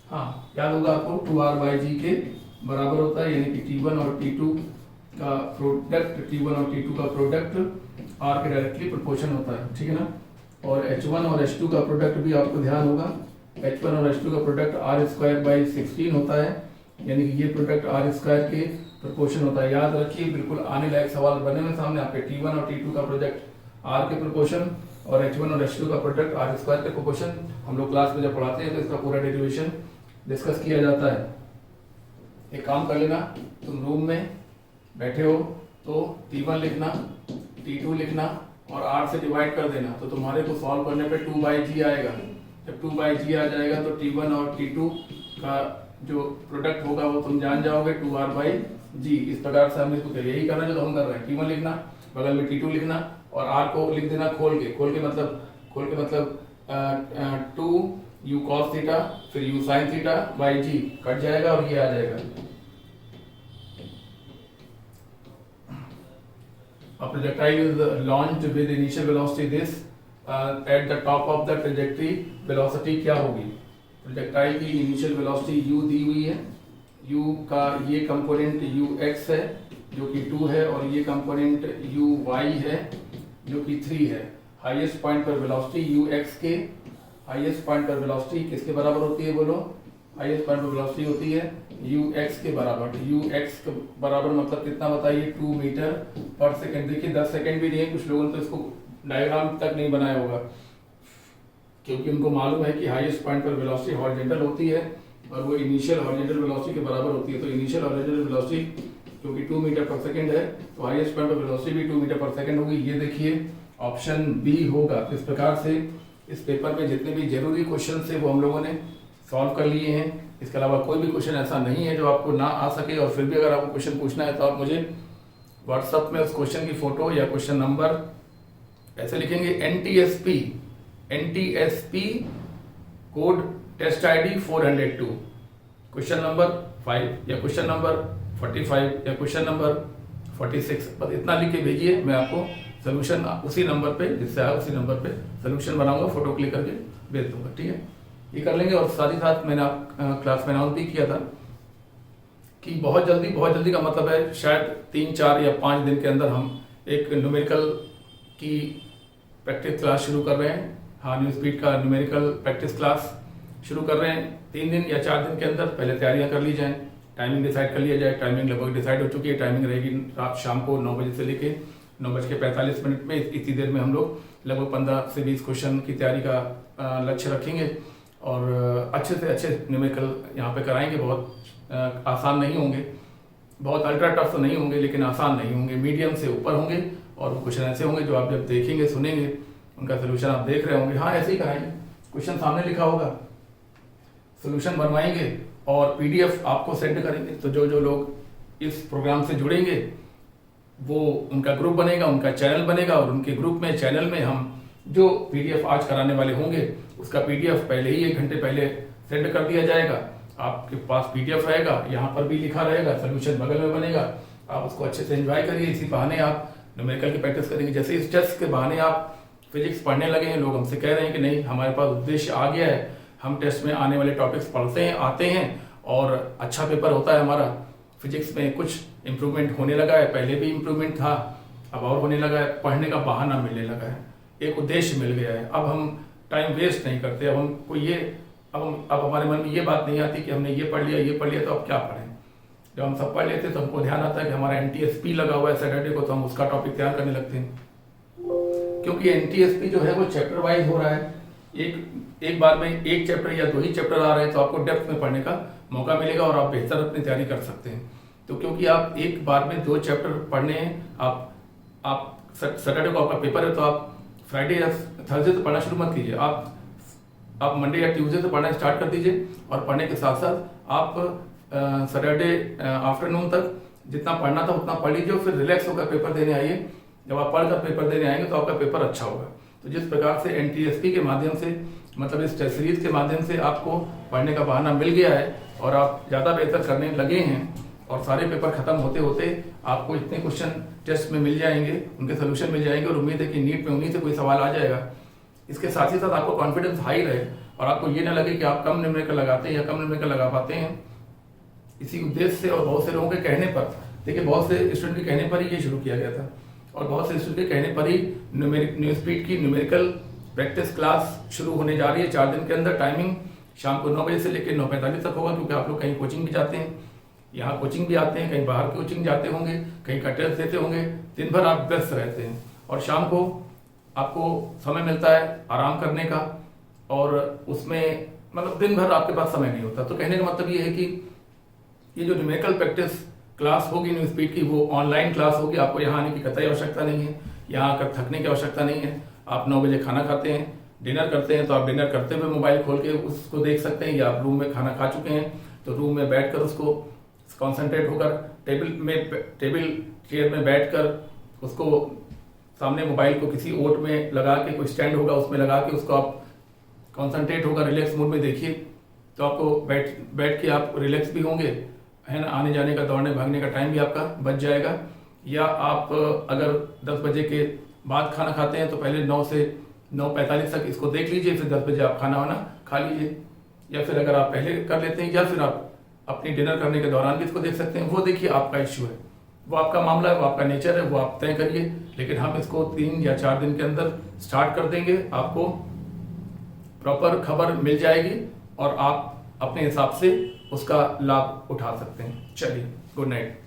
हाँ याद होगा आपको 2r बाई जी के बराबर होता है, यानी कि T1 और T2 का प्रोडक्ट, T1 और T2 का प्रोडक्ट R के डायरेक्टली प्रोपोर्शन होता है, ठीक है ना। और H1 और H2 का प्रोडक्ट भी आपको ध्यान होगा, H1 और H2 का प्रोडक्ट R²/16 होता है, यानी कि ये प्रोडक्ट R² के प्रोपोर्शन होता है। याद रखिए, बिल्कुल आने लायक सवाल बने हुए सामने आपके, T1 और T2 का प्रोडक्ट R के प्रोपोर्शन और H1 और H2 का प्रोडक्ट R² के प्रोपोर्शन। हम लोग क्लास में जब पढ़ाते हैं तो इसका पूरा डेरिवेशन डिस्कस किया जाता है। एक काम कर लेना, तुम रूम में बैठे हो तो T1 लिखना, T2 लिखना और R से डिवाइड कर देना, तो तुम्हारे को सॉल्व करने पे 2/g आएगा। जब 2/g आ जाएगा तो T1 और T2 का जो प्रोडक्ट होगा वो तुम जान जाओगे, 2R/g। इस प्रकार से हम इसको यही करना जो हम कर रहे हैं, T1 लिखना, बगल में T2 लिखना और R को लिख देना खोल के मतलब 2u cos थीटा फिर u sin theta by g cut जाएगा और ये आ जाएगा। A projectile is launched with initial velocity this, at the top of the trajectory velocity क्या होगी? प्रोजेक्टाइल की इनिशियल वेलोसिटी u दी हुई है, u का ये कंपोनेंट ux है जो कि 2 है और ये कंपोनेंट uy है जो कि 3 है। हाईएस्ट पॉइंट पर वेलोसिटी ux के, हाईएस्ट पॉइंट पर वेलोसिटी किसके बराबर होती है बोलो? हाईएस्ट पॉइंट पर वेलोसिटी होती है ux के बराबर। ux के बराबर मतलब कितना बताइए? 2 मीटर पर सेकंड। देखिए 10 सेकंड भी नहीं है, कुछ लोगों ने तो इसको डायग्राम तक नहीं बनाया होगा, क्योंकि उनको मालूम है कि हाईएस्ट पॉइंट पर वेलोसिटी हॉरिजॉन्टल होती है और वो इनिशियल हॉरिजॉन्टल वेलोसिटी के बराबर होती है। तो इनिशियल हॉरिजॉन्टल वेलोसिटी क्योंकि 2 मीटर पर सेकंड है तो हाईएस्ट पॉइंट पर वेलोसिटी भी 2 मीटर पर सेकंड होगी। ये देखिए ऑप्शन बी होगा। तो इस प्रकार से इस पेपर में जितने भी जरूरी क्वेश्चन थे वो हम लोगों ने सॉल्व कर लिए हैं। इसके अलावा कोई भी क्वेश्चन ऐसा नहीं है जो आपको ना आ सके, और फिर भी अगर आपको क्वेश्चन पूछना है तो आप मुझे व्हाट्सएप में उस क्वेश्चन की फोटो या क्वेश्चन नंबर ऐसे लिखेंगे NTSP code test ID 402, question number 5 या क्वेश्चन नंबर 45 या क्वेश्चन नंबर 46, बस इतना लिख के भेजिए। मैं आपको सोल्यूशन उसी नंबर पे जिससे आया उसी नंबर पे सोल्यूशन बनाऊंगा, फोटो क्लिक करके भेज दूंगा, ठीक है। ये कर लेंगे। और साथ ही साथ मैंने क्लास में अनाउंस भी किया था कि बहुत जल्दी का मतलब है शायद 3, 4 या 5 दिन के अंदर हम एक न्यूमेरिकल की प्रैक्टिस क्लास शुरू कर रहे हैं। हाँ, न्यू स्पीड का न्यूमेरिकल प्रैक्टिस क्लास शुरू कर रहे हैं। 3 दिन या 4 दिन के अंदर पहले तैयारियां कर ली जाएं, टाइमिंग डिसाइड कर लिया जाए। टाइमिंग लगभग डिसाइड हो चुकी है। टाइमिंग रहेगी रात शाम को 9 बजे से लेके 9:45 में। इतनी देर में हम लोग लगभग 15 से 20 क्वेश्चन की तैयारी का लक्ष्य रखेंगे और अच्छे से अच्छे न्यूमेरिकल यहाँ पे कराएंगे। बहुत आसान नहीं होंगे, बहुत अल्ट्रा टफ तो नहीं होंगे, लेकिन आसान नहीं होंगे, मीडियम से ऊपर होंगे। और वो क्वेश्चन ऐसे होंगे जो आप जब देखेंगे सुनेंगे उनका सोल्यूशन आप देख रहे होंगे। हाँ, ऐसे ही कराएंगे, क्वेश्चन सामने लिखा होगा, सोल्यूशन बनवाएंगे और PDF आपको सेंड करेंगे। तो जो लोग इस प्रोग्राम से जुड़ेंगे वो उनका ग्रुप बनेगा, उनका चैनल बनेगा और उनके ग्रुप में चैनल में हम जो PDF आज कराने वाले होंगे उसका PDF पहले ही 1 घंटे पहले सेंड कर दिया जाएगा। आपके पास PDF रहेगा, यहाँ पर भी लिखा रहेगा, सोल्यूशन बगल में बनेगा। आप उसको अच्छे से एंजॉय करिए। इसी बहाने आप न्यूमेरिकल की प्रैक्टिस करेंगे। जैसे इस टेस्ट के बहाने आप फिजिक्स पढ़ने लगे हैं, लोग हमसे कह रहे हैं कि नहीं हमारे पास उद्देश्य आ गया है, हम टेस्ट में आने वाले टॉपिक्स पढ़ते हैं, आते हैं और अच्छा पेपर होता है हमारा। फिजिक्स में कुछ इम्प्रूवमेंट होने लगा है, पहले भी इम्प्रूवमेंट था, अब और होने लगा है, पढ़ने का बहाना मिलने लगा है, एक उद्देश्य मिल गया है। अब हम टाइम वेस्ट नहीं करते। अब हमको ये अब हमारे मन में ये बात नहीं आती कि हमने ये पढ़ लिया तो अब क्या पढ़ें। जब हम सब पढ़ लेते हैं तो हमको ध्यान आता है कि हमारा NTSP लगा हुआ है सैटरडे को, तो हम उसका टॉपिक तैयार करने लगते हैं। क्योंकि NTSP जो है वो चैप्टर वाइज हो रहा है, एक बार में एक चैप्टर या 2 ही चैप्टर आ रहे हैं, तो आपको डेप्थ में पढ़ने का मौका मिलेगा और आप बेहतर अपनी तैयारी कर सकते हैं। तो क्योंकि आप एक बार में 2 चैप्टर पढ़ने हैं, आप सैटरडे को आपका पेपर है तो आप फ्राइडे या थर्सडे से पढ़ना शुरू मत कीजिए। आप मंडे या ट्यूसडे से पढ़ना स्टार्ट कर दीजिए और पढ़ने के साथ साथ आप सैटरडे आफ्टरनून तक जितना पढ़ना था उतना पढ़ लीजिए, फिर रिलैक्स होकर पेपर देने आइए। जब आप पढ़कर पेपर देने आएंगे तो आपका पेपर अच्छा होगा। तो जिस प्रकार से NTSP के माध्यम से, मतलब इस टेस्ट सीरीज के माध्यम से आपको पढ़ने का बहाना मिल गया है और आप ज़्यादा बेहतर करने लगे हैं और सारे पेपर खत्म होते होते आपको इतने क्वेश्चन टेस्ट में मिल जाएंगे, उनके सोल्यूशन मिल जाएंगे और उम्मीद है कि नीट में उन्हीं से कोई सवाल आ जाएगा। इसके साथ ही साथ आपको कॉन्फिडेंस हाई रहे और आपको ये ना लगे कि आप कम न्यूमेरिकल लगाते हैं या कम न्यूमेरिकल लगा पाते हैं। इसी उद्देश्य से और बहुत से लोगों के कहने पर, देखिए बहुत से स्टूडेंट के कहने पर ही ये शुरू किया गया था और बहुत से स्टूडेंट के कहने पर ही न्यूज़ स्पीड की न्यूमेरिकल प्रैक्टिस क्लास शुरू होने जा रही है 4 दिन के अंदर। टाइमिंग शाम को 9 बजे से लेकर 9:45 तक होगा, क्योंकि आप लोग कहीं कोचिंग भी जाते हैं, यहाँ कोचिंग भी आते हैं, कहीं बाहर कोचिंग जाते होंगे, कहीं का टेस्ट देते होंगे, दिन भर आप व्यस्त रहते हैं और शाम को आपको समय मिलता है आराम करने का और उसमें मतलब दिन भर आपके पास समय नहीं होता। तो कहने का मतलब ये है कि ये जो न्यूमेरिकल प्रैक्टिस क्लास होगी न्यूज़ स्पीड की, वो ऑनलाइन क्लास होगी। आपको यहाँ आने की कतई आवश्यकता नहीं है, यहाँ आकर थकने की आवश्यकता नहीं है। आप 9 बजे खाना खाते हैं, डिनर करते हैं, तो आप डिनर करते हुए मोबाइल खोल के उसको देख सकते हैं, या आप रूम में खाना खा चुके हैं तो रूम में बैठकर उसको कॉन्सेंट्रेट होकर टेबल चेयर में बैठकर उसको सामने मोबाइल को किसी ओट में लगा के, कोई स्टैंड होगा उसमें लगा के उसको आप कॉन्सेंट्रेट होकर रिलैक्स मूड में देखिए, तो आपको बैठ के आप रिलैक्स भी होंगे, है ना। आने जाने का, दौड़ने भागने का टाइम भी आपका बच जाएगा। या आप अगर 10 बजे के बाद खाना खाते हैं तो पहले 9 से 9:45 तक इसको देख लीजिए, फिर 10 बजे आप खाना वाना खा लीजिए। या फिर अगर आप पहले कर लेते हैं या फिर आप अपनी डिनर करने के दौरान भी इसको देख सकते हैं। वो देखिए आपका इश्यू है, वो आपका मामला है, वो आपका नेचर है, वो आप तय करिए। लेकिन हम इसको 3 या 4 दिन के अंदर स्टार्ट कर देंगे, आपको प्रॉपर खबर मिल जाएगी और आप अपने हिसाब से उसका लाभ उठा सकते हैं। चलिए, गुड नाइट।